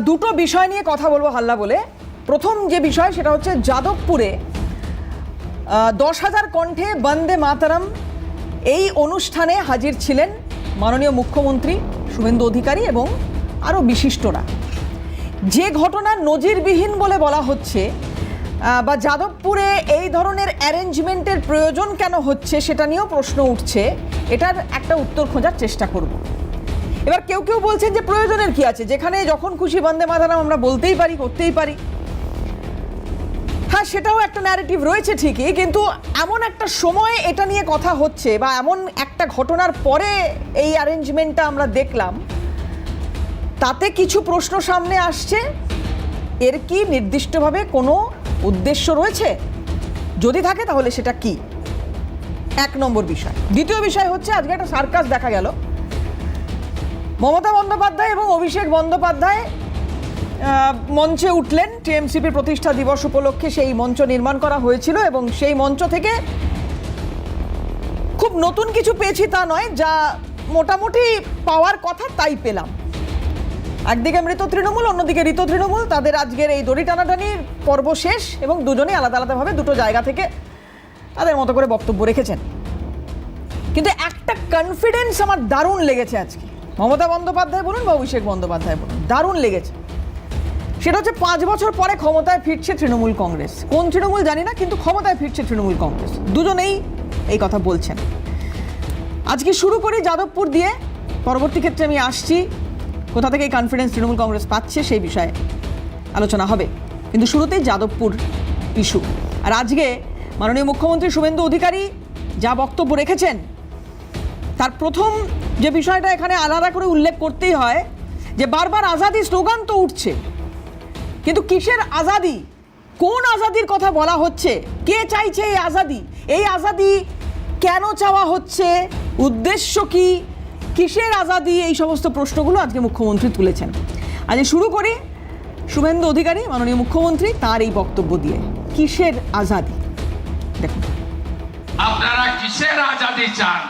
দুটো বিষয় নিয়ে কথা বলবো হাল্লা বলে। প্রথম যে বিষয় সেটা হচ্ছে যাদবপুরে 10,000 কণ্ঠে বন্দে মাতরম এই অনুষ্ঠানে হাজির ছিলেন মাননীয় মুখ্যমন্ত্রী শুভেন্দু অধিকারী এবং আরও বিশিষ্টরা। যে ঘটনা নজিরবিহীন বলে বলা হচ্ছে বা যাদবপুরে এই ধরনের অ্যারেঞ্জমেন্টের প্রয়োজন কেন হচ্ছে সেটা নিয়েও প্রশ্ন উঠছে, এটার একটা উত্তর খোঁজার চেষ্টা করব। এবার কেউ কেউ বলছেন যে প্রয়োজনের কি আছে, যেখানে যখন খুশি বন্দে মাতরম আমরা বলতেই পারি, করতেই পারি। হ্যাঁ, সেটাও একটা ন্যারেটিভ রয়েছে ঠিকই, কিন্তু এমন একটা সময় এটা নিয়ে কথা হচ্ছে বা এমন একটা ঘটনার পরে এই অ্যারেঞ্জমেন্টটা আমরা দেখলাম, তাতে কিছু প্রশ্ন সামনে আসছে। এর কি নির্দিষ্টভাবে কোনো উদ্দেশ্য রয়েছে? যদি থাকে তাহলে সেটা কি? এক নম্বর বিষয়। দ্বিতীয় বিষয় হচ্ছে আজকে একটা সার্কাস দেখা গেল। মমতা বন্দ্যোপাধ্যায় এবং অভিষেক বন্দ্যোপাধ্যায় মঞ্চে উঠলেন। টিএমসিপির প্রতিষ্ঠা দিবস উপলক্ষে সেই মঞ্চ নির্মাণ করা হয়েছিল এবং সেই মঞ্চ থেকে খুব নতুন কিছু পেয়েছি তা নয়, যা মোটামুটি পাওয়ার কথা তাই পেলাম। একদিকে মৃত তৃণমূল, অন্যদিকে ঋত তৃণমূল, তাদের আজকের এই দড়ি টানাটানির পর্ব শেষ এবং দুজনেই আলাদা আলাদাভাবে দুটো জায়গা থেকে তাদের মতো করে বক্তব্য রেখেছেন। কিন্তু একটা কনফিডেন্স আমার দারুণ লেগেছে আজকে, মমতা বন্দ্যোপাধ্যায় বলুন বা অভিষেক বন্দ্যোপাধ্যায় বলুন, দারুণ লেগেছে। সেটা হচ্ছে 5 বছর পরে ক্ষমতায় ফিরছে তৃণমূল কংগ্রেস। কোন তৃণমূল জানি না, কিন্তু ক্ষমতায় ফিরছে তৃণমূল কংগ্রেস। দুজনেই এই কথা বলছেন। আজকে শুরু করি যাদবপুর দিয়ে, পরবর্তী ক্ষেত্রে আমি আসছি কোথা থেকে এই কনফিডেন্স তৃণমূল কংগ্রেস পাচ্ছে সেই বিষয়ে আলোচনা হবে। কিন্তু শুরুতেই যাদবপুর ইস্যু। আর আজকে মাননীয় মুখ্যমন্ত্রী শুভেন্দু অধিকারী যা বক্তব্য রেখেছেন, তার প্রথম যে বিষয়টা এখানে আলাদা করে উল্লেখ করতেই হয় যে বারবার আজাদি স্লোগান তো উঠছে, কিন্তু কিসের আজাদি? কোন আজাদির কথা বলা হচ্ছে? কে চাইছে এই আজাদি? এই আজাদি কেন চাওয়া হচ্ছে? উদ্দেশ্য কি? কিসের আজাদি? এই সমস্ত প্রশ্নগুলো আজকে মুখ্যমন্ত্রী তুলেছেন। আজ শুরু করি শুভেন্দু অধিকারী মাননীয় মুখ্যমন্ত্রী তার এই বক্তব্য দিয়ে। কিসের আজাদি? দেখুন, আপনারা কিসের আজাদি চান?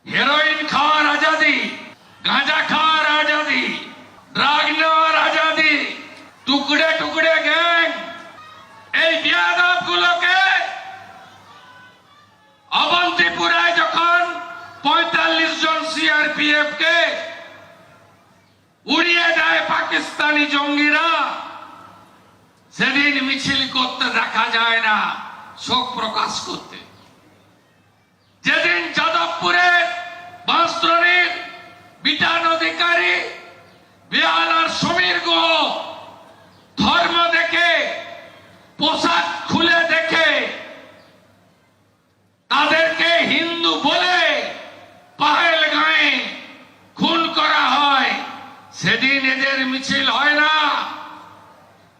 হেরোইন খাওয়ার আজাদি, গাঁজা খাওয়ার আজাদি, ড্রাগ নেওয়ার আজাদি, টুকরে টুকরে গ্যাং, এই বিয়াদব গুলোকে অবন্তিপুরায় যখন 45 জন সিআরপিএফ কে উড়িয়ে দেয় পাকিস্তানি জঙ্গিরা, সেদিন মিছিল করতে দেখা যায় না, শোক প্রকাশ করতে। যেদিন যাদবপুরে বাঁশদ্রোণীর বিটান অধিকারী, বেহালার সমীর গুহ ধর্ম দেখে, পোশাক খুলে দেখে তাদেরকে হিন্দু বলে পাহেলগাঁয়ে খুন করা হয়, সেদিন এদের মিছিল হয় না।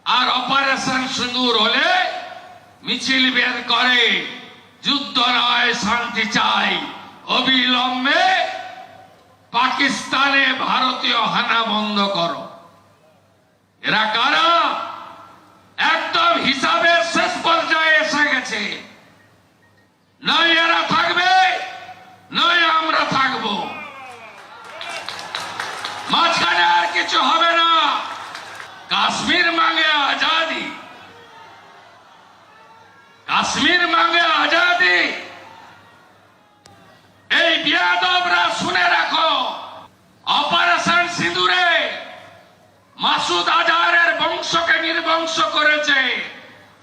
আর অপারেশন সিঁদুর হলে মিছিল বের করে, যুদ্ধ নয় শান্তি চাই, অবিলম্বে পাকিস্তানে ভারতীয় হানা বন্ধ করো। এরা কারা? একদম হিসাবের শেষ পর্যায়ে এসে গেছে। নয় এরা থাকবে, নয় আমরা থাকবো, মাঝখানে আর কিছু হবে না। কাশ্মীর মাঙ্গে আজাদি, কাশ্মীর মাঙ্গে আজাদি। এই বিয়াদবরা শুনে রাখো, অপারেশন সিঁদুরে মাসুদ আজহারের বংশকে নির্বংশ করেছে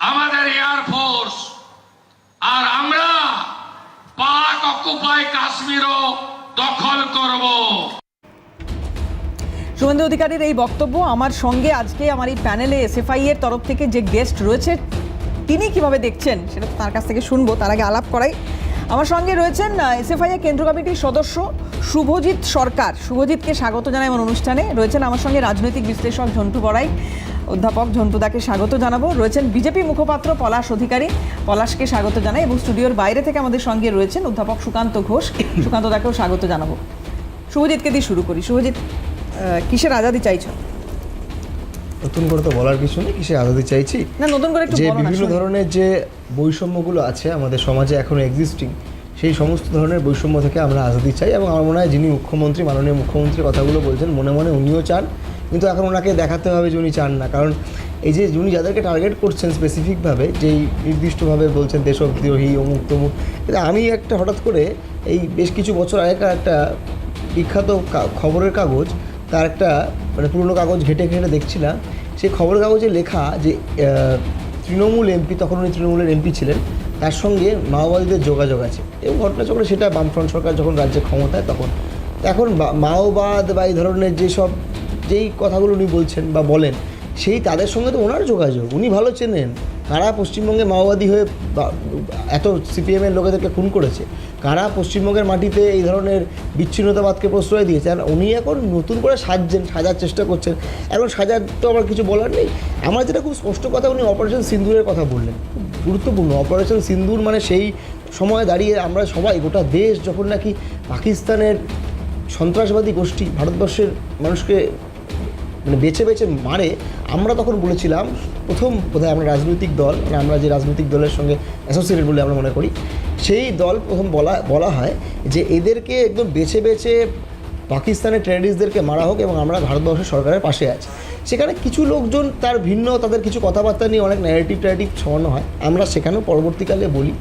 আমাদের এয়ারফোর্স, আর আমরা পাক অকুপাই কাশ্মীরও দখল করব। শুভেন্দু অধিকারীর এই বক্তব্য। আমার সঙ্গে আজকে আমার এই প্যানেলে এসএফআই এর তরফ থেকে যে গেস্ট রয়েছে তিনি কিভাবে দেখছেন সেটা তার কাছ থেকে শুনবো। তার আগে আলাপ করাই, আমার সঙ্গে রয়েছেন এসএফআই এর কেন্দ্র কমিটির সদস্য শুভজিৎ সরকার। শুভজিৎকে স্বাগত জানাই আমার অনুষ্ঠানে। রয়েছেন আমার সঙ্গে রাজনৈতিক বিশ্লেষক ঝন্টু বড়াই, অধ্যাপক ঝন্টুদাকে স্বাগত জানাবো। রয়েছেন বিজেপি মুখপাত্র পলাশ অধিকারী, পলাশকে স্বাগত জানাই। এবং স্টুডিওর বাইরে থেকে আমাদের সঙ্গে রয়েছেন অধ্যাপক সুকান্ত ঘোষ, সুকান্তদাকেও স্বাগত জানাবো। শুভজিৎকে দিয়ে শুরু করি। শুভজিৎ, কিসের আজাদি চাইছো? নতুন করে তো বলার কিছু নেই কিসের আজাদি চাইছি, না নতুন করে একটু যে বলো না। বিভিন্ন ধরনের যে বৈষম্যগুলো আছে আমাদের সমাজে এখনো এক্সিস্টিং, সেই সমস্ত ধরনের বৈষম্য থেকে আমরা আজাদি চাই। এবং আমার মনে হয় যিনি মুখ্যমন্ত্রী, মাননীয় মুখ্যমন্ত্রী কথাগুলো বলছেন, মনে মনে উনিও চান কিন্তু এখন ওনাকে দেখাতে হবে যে উনি চান না, কারণ এই যে উনি যাদেরকে টার্গেট করছেন স্পেসিফিকভাবে, যেই নির্দিষ্টভাবে বলছেন দেশদ্রোহী অমুক তমুক, কিন্তু আমি একটা হঠাৎ করে এই বেশ কিছু বছর আগেকার একটা বিখ্যাত খবরের কাগজ, তার একটা মানে পুরনো কাগজ ঘেটে ঘেটে দেখছিলাম, সেই খবরের কাগজে লেখা যে তৃণমূল এমপি, তখন উনি তৃণমূলের এমপি ছিলেন, তার সঙ্গে মাওবাদীদের যোগাযোগ আছে, এবং ঘটনাচক্রে সেটা বামফ্রন্ট সরকার যখন রাজ্যে ক্ষমতায় তখন। এখন মাওবাদ বা এই ধরনের যেই কথাগুলো উনি বলছেন বা বলেন, সেই তাদের সঙ্গে তো ওনার যোগাযোগ, উনি ভালো চেনেন কারা পশ্চিমবঙ্গে মাওবাদী হয়ে এত সিপিএমের লোকেদেরকে খুন করেছে, কারা পশ্চিমবঙ্গের মাটিতে এই ধরনের বিচ্ছিন্নতাবাদকে প্রশ্রয় দিয়েছে। আর উনি এখন নতুন করে সাজার চেষ্টা করছেন। এখন সাজার তো আমার কিছু বলার নেই। আমার যেটা খুব স্পষ্ট কথা, উনি অপারেশন সিন্দুরের কথা বললেন, খুব গুরুত্বপূর্ণ। অপারেশন সিন্দুর মানে সেই সময় দাঁড়িয়ে আমরা সবাই, গোটা দেশ যখন নাকি পাকিস্তানের সন্ত্রাসবাদী গোষ্ঠী ভারতবর্ষের মানুষকে মানে বেছে বেছে মারে, আমরা তখন বলেছিলাম, প্রথম বোধহয় আমরা রাজনৈতিক দল, মানে আমরা যে রাজনৈতিক দলের সঙ্গে অ্যাসোসিয়েটেড বলে আমরা মনে করি, সেই দল প্রথম বলা হয় যে এদেরকে একদম বেছে বেছে পাকিস্তানের টেররিস্টদেরকে মারা হোক এবং আমরা ভারতবর্ষের সরকারের পাশে আছি। সেখানে কিছু লোকজন তার ভিন্ন, তাদের কিছু কথাবার্তা নিয়ে অনেক ন্যারেটিভ ছড়ানো হয়। আমরা সেখানেও পরবর্তীকালে বলি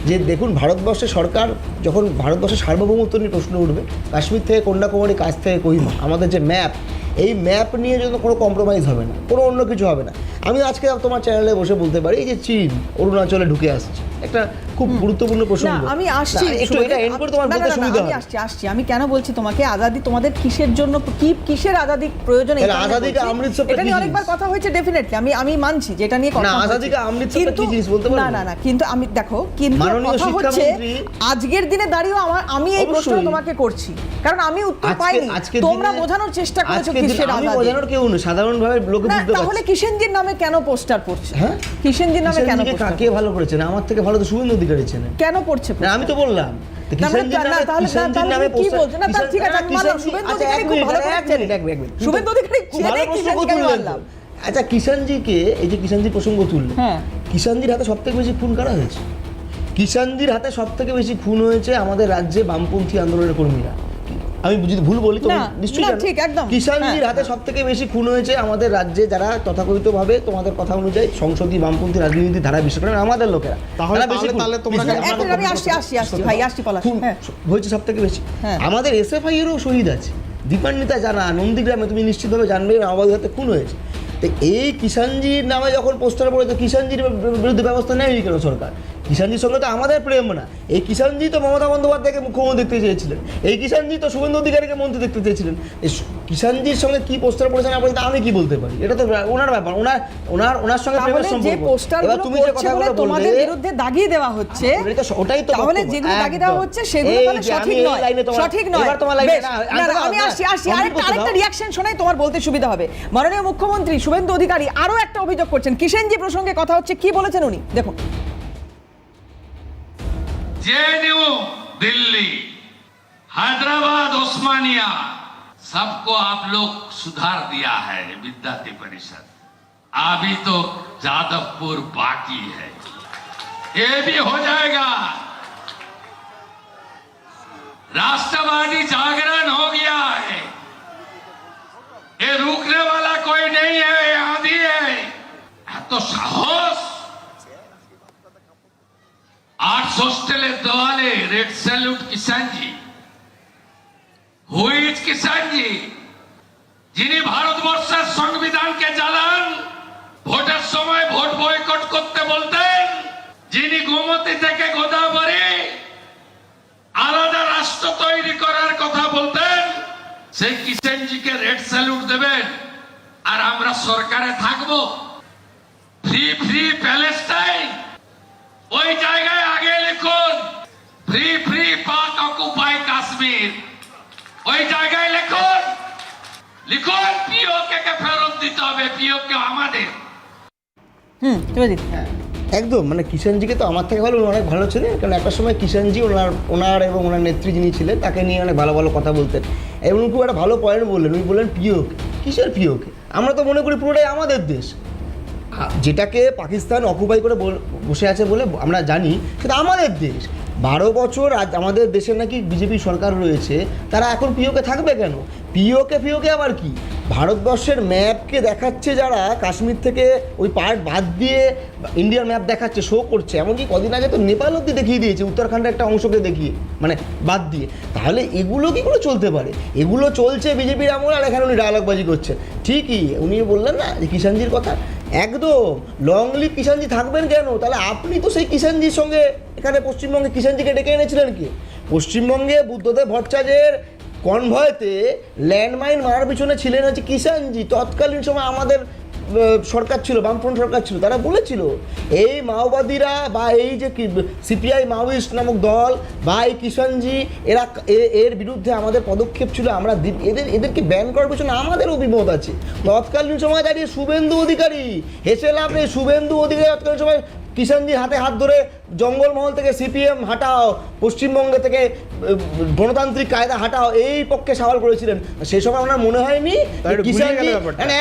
যে দেখুন, ভারতবর্ষের সরকার যখন ভারতবর্ষের সার্বভৌমত্ব নিয়ে প্রশ্ন উঠবে, কাশ্মীর থেকে কন্যাকুমারী, কাছ থেকে কোহিমা, আমাদের যে ম্যাপ, এই ম্যাপ নিয়ে যদি কোনো কম্প্রোমাইজ হবে না, কোনো অন্য কিছু হবে না। আমি আজকে তোমার চ্যানেলে বসে বলতে পারি এই যে চীন অরুণাচলে ঢুকে আসছে, একটা খুব গুরুত্বপূর্ণ প্রসঙ্গ। আমি আসছি, একটু এটা এন্ড করে তোমার বলতে সুবিধা হবে। আসছি আমি কেন বলছি তোমাকে, আজাদি তোমাদের কিসের জন্য, কিসের আজাদি প্রয়োজন, আজাদিকে অমৃতসর এটা নিয়ে অনেকবার কথা হয়েছে, ডেফিনেটলি আমি মানছি যে এটা নিয়ে কথা না, আজাদিকে অমৃতসর কি জিনিস বলতে পারো? না, কিন্তু আমি দেখো, কিন্তু কথা হচ্ছে আজকের দিনে দাঁড়িয়েও আমি এই প্রশ্ন তোমাকে করছি, কারণ আমি উত্তর পাইনি। তোমরা বোঝানোর চেষ্টা করেছো কিসের আজাদি। আমি বোঝানোর কেউ না, সাধারণভাবে লোকে বুঝতে পারছে। তাহলে কিষেনজির নামে কেন পোস্টার পড়ছে? হ্যাঁ, কিষেনজির নামে কেন পোস্টার? কাকে ভালো করেছে না? আমার থেকে ভালো তো শুভেন্দু অধিকারী ছিলেন। কেন পড়ছে? না, আমি তো বললাম আচ্ছা, কিষাণজিকে, এই যে কিষাণজি প্রসঙ্গ তুললে, কিষাণজির হাতে সব থেকে বেশি খুন কারা হয়েছে? কিষাণজির হাতে সব থেকে বেশি খুন হয়েছে আমাদের রাজ্যে বামপন্থী আন্দোলনের কর্মীরা। আমি যদি ভুল বলি তো নিশ্চয়ই ঠিক, একদম। কিষাণজির হাতে সব থেকে বেশি খুন হয়েছে আমাদের রাজ্যে যারা তথাকথিতভাবে তোমাদের কথা অনুযায়ী সংসদীয় বামপন্থী রাজনীতির ধারা বিশ্বাস করেন, আমাদের লোকেরা। হয়েছে সব থেকে বেশি। আমাদের এসএফআই এরও শহীদ আছে, দীপান্বিতা জানা, নন্দীগ্রামে তুমি নিশ্চিতভাবে জানবে মাওবাদীর হাতে খুন হয়েছে। তো এই কিষাণজির নামে যখন পোস্টার পড়েছে, কিষাণজির বিরুদ্ধে ব্যবস্থা নেয়নি কেন সরকার? কিষাণজির সঙ্গে তো আমাদের প্রেম না। এই কিষাণজি তো মমতা বন্দ্যোপাধ্যায়কে মুখ্যমন্ত্রী দেখতে চেয়েছিলেন, এই কিষাণজি তো শুভেন্দু অধিকারীকে মন্ত্রী দেখতে চেয়েছিলেন। এই কিষাণজির সঙ্গে কি পোস্টার পড়েছেন আপনি, আমি কি বলতে পারি? এটা তো ওনার ব্যাপার, ওনার সঙ্গে প্রেমের সম্পর্ক। এবার তুমি যে কথাগুলো বললে তোমাদের বিরুদ্ধে দাগিয়ে দেওয়া হচ্ছে, ওটাই তো। তাহলে যেগুলো দাগিয়ে দেওয়া হচ্ছে সেগুলো তাহলে সঠিক নয়, সঠিক নয়। এবার তোমার লাইনে আমি আসছি, আরেকটা রিঅ্যাকশন শোনাই, তোমার বলতে সুবিধা হবে। মাননীয় মুখ্যমন্ত্রী শুভেন্দু অধিকারী আরো একটা অভিযোগ করছেন, কিষাণজি প্রসঙ্গে কথা হচ্ছে, কি বলেছেন উনি দেখুন। जेएनयू दिल्ली, हैदराबाद, उस्मानिया, सबको आप लोग सुधार दिया है विद्यार्थी परिषद। अभी तो जादवपुर बाकी है, ये भी हो जाएगा। राष्ट्रवादी जागरण हो गया है, ये रुकने वाला कोई नहीं है, ये आंधी है। तो साहस 8 হোস্টেলের দেওয়ালে red salute Kishanji. Who's Kishanji, যিনি ভারতবর্ষের সংবিধানকে জ্বালান, ভোটের সময় ভোট বয়কট করতে বলতেন, যিনি গোমতী থেকে গোদাবরী আলাদা রাষ্ট্র তৈরি করার কথা বলতেন, সেই কিষাণজিকে রেড স্যালুট দেবেন আর আমরা সরকারে থাকবো? ফ্রি প্যালেস্টাইন, ওই জায়গায় আগে লিখুন ফ্রি পাক অকুপাই কাশ্মীর, ওই জায়গায় লিখুন পিওকে কে ফেরত দিতে হবে, পিওকে আমাদের। একদম, মানে কিষাণজিকে তো আমার থেকে ভালো অনেক ভালো ছিলেন, কারণ একটা সময় কিষাণজি ওনার এবং ওনার নেত্রী যিনি ছিলেন তাকে নিয়ে অনেক ভালো ভালো কথা বলতেন, এবং খুব একটা ভালো পয়েন্ট বললেন। উনি বললেন পিওকে, কিসের পিওকে? আমরা তো মনে করি পুরোটাই আমাদের দেশ, যেটাকে পাকিস্তান অকুপাই করে বসে আছে বলে আমরা জানি, সেটা আমাদের দেশ। 12 বছর আজ আমাদের দেশে নাকি বিজেপি সরকার রয়েছে, তারা এখন পিওকে থাকবে কেন? পিওকে আবার কি? ভারতবর্ষের ম্যাপকে দেখাচ্ছে যারা, কাশ্মীর থেকে ওই পার্ট বাদ দিয়ে ইন্ডিয়ার ম্যাপ দেখাচ্ছে, শো করছে, এমনকি কদিন আগে তো নেপাল অব্দি দেখিয়ে দিয়েছে, উত্তরাখণ্ডের একটা অংশকে দেখিয়ে, মানে বাদ দিয়ে। তাহলে এগুলো কি করে চলতে পারে? এগুলো চলছে বিজেপির আমল, আর এখানে উনি ডায়লগবাজি করছেন। ঠিকই উনি বললেন না যে কিষাণজির কথা, একদম লং লিভ কিষাণজি থাকবেন কেন? তাহলে আপনি তো সেই কিষাণজির সঙ্গে এখানে পশ্চিমবঙ্গে কিষাণজিকে ডেকে এনেছিলেন কি? পশ্চিমবঙ্গে বুদ্ধদেব ভট্টাচার্যের কনভয়েতে ল্যান্ডমাইন মারার পিছনে ছিলেন হচ্ছে কিষাণজি। তৎকালীন সময় আমাদের সরকার ছিল, বামফ্রন্ট সরকার ছিল, তারা বলেছিল এই মাওবাদীরা বা এই যে সিপিআই মাওয়িস্ট নামক দল বা এই কিষাণজি এর বিরুদ্ধে আমাদের পদক্ষেপ ছিল, আমরা এদেরকে ব্যান করার পিছনে আমাদের অভিমত আছে। তৎকালীন সময় দাঁড়িয়ে শুভেন্দু অধিকারী, হেসে লাভ নেই, শুভেন্দু অধিকারী তৎকালীন সময় কিষাণজির হাতে হাত ধরে জঙ্গলমহল থেকে সিপিএম হাঁটাও, পশ্চিমবঙ্গ থেকে গণতান্ত্রিক কায়দা হাঁটাও, এই পক্ষে সওয়াল করেছিলেন। সেই সময় আমার মনে হয়নি কিষাণজি,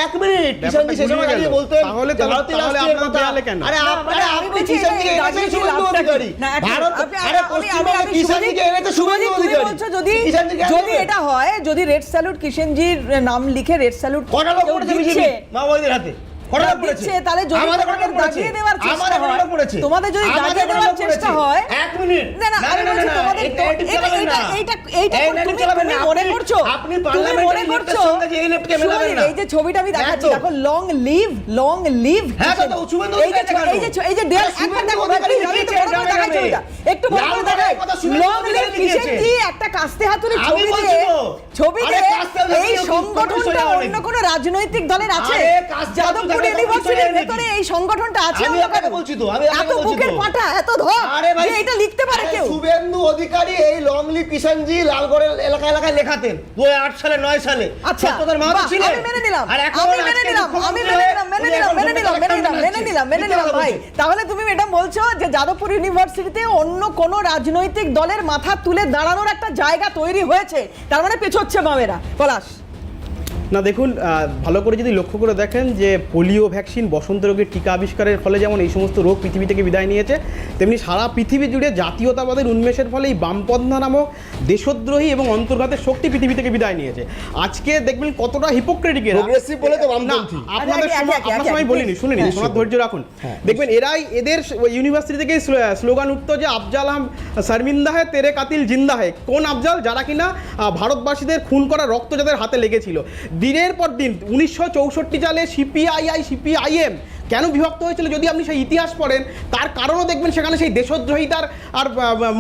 এক মিনিট, কিষাণজি সেই সময় দাঁড়িয়ে বলতেন ভারতীয় রাষ্ট্রের কথা। আরে আপনি কিষাণজিকে এনেছেন শুভেন্দু অধিকারী, ভারত আরে পশ্চিমবঙ্গে কিষাণজিকে এনেছে শুভেন্দু অধিকারী। যদি এটা হয়, যদি রেড স্যালুট কিষাণজির নাম লিখে রেড স্যালুট কটা লোক করেছে বিজেপি মাওবাদীদের হাতে? তাহলে যদি দাগিয়ে দেওয়ার চেষ্টা হয়, তোমাদের যদি দাগিয়ে দেওয়ার চেষ্টা হয়, এক মিনিট, না আমি বলছি তোমাদের তুমি মনে করছো, আপনি পার্লামেন্টের লিফটের সঙ্গে যে এই লিফটকে মেলাবেন না। এই যে ছবিটা আমি দেখাচ্ছি, দেখো লং লিভ, হ্যাঁ তো শুভেন্দু এই যে দেয়াল একটা দেখো, আমি তো বড় করে দেখাই ছবিটা, একটু বড় করে দেখাই, লং লিভ কিষাণজি একটা কাস্তে হাতুড়ি ছবি দিয়ে এই সংগঠনটা অন্য কোন রাজনৈতিক দলের আছে? যাদবপুর ইউনিভার্সিটির ভেতরে এই সংগঠনটা আছে, আমি আপনাকে বলছি তো, আমি এত বুকের পাটা, এত ধর যে এটা লিখতে পারে কেউ? শুভেন্দু অধিকারী এই লং লিভ কিষাণজি লালগড়ের এলাকায় লেখাতেন 2008 সালে 9 সালে। আচ্ছা, আমি মেনে নিলাম ভাই। তাহলে তুমি এটা বলছো যে যাদবপুর ইউনিভার্সিটিতে অন্য কোন রাজনৈতিক দলের মাথা তুলে দাঁড়ানোর একটা জায়গা তৈরি হয়েছে, তার মানে পেছোচ্ছে বামেরা। পলাশ না দেখুন, ভালো করে যদি লক্ষ্য করে দেখেন যে পোলিও ভ্যাকসিন, বসন্ত রোগের টিকা আবিষ্কারের ফলে যেমন এই সমস্ত রোগ পৃথিবী থেকে বিদায় নিয়েছে, তেমনি সারা পৃথিবী জুড়ে জাতীয়তাবাদের উন্মেষের ফলে এই বামপন্থা নামক দেশদ্রোহী এবং অন্তর্ঘাতের শক্তি পৃথিবী থেকে বিদায় নিয়েছে। আজকে দেখবেন কতটা হিপোক্রেটিক এরা। আপনাদের সময় বলিনি, শুনে নিন, শোনার ধৈর্য রাখুন। দেখবেন এদের ইউনিভার্সিটি থেকে স্লোগান উঠতো যে আফজাল হাম শর্মিন্দা হে তেরে কাতিল জিন্দা হে। কোন আফজাল? যারা কিনা ভারতবাসীদের খুন করা রক্ত যাদের হাতে লেগেছিল। দিনের পর দিন 1964 সালে সিপিআইএম কেন বিভক্ত হয়েছিল যদি আপনি সেই ইতিহাস পড়েন, তার কারণও দেখবেন সেখানে সেই দেশদ্রোহিতার আর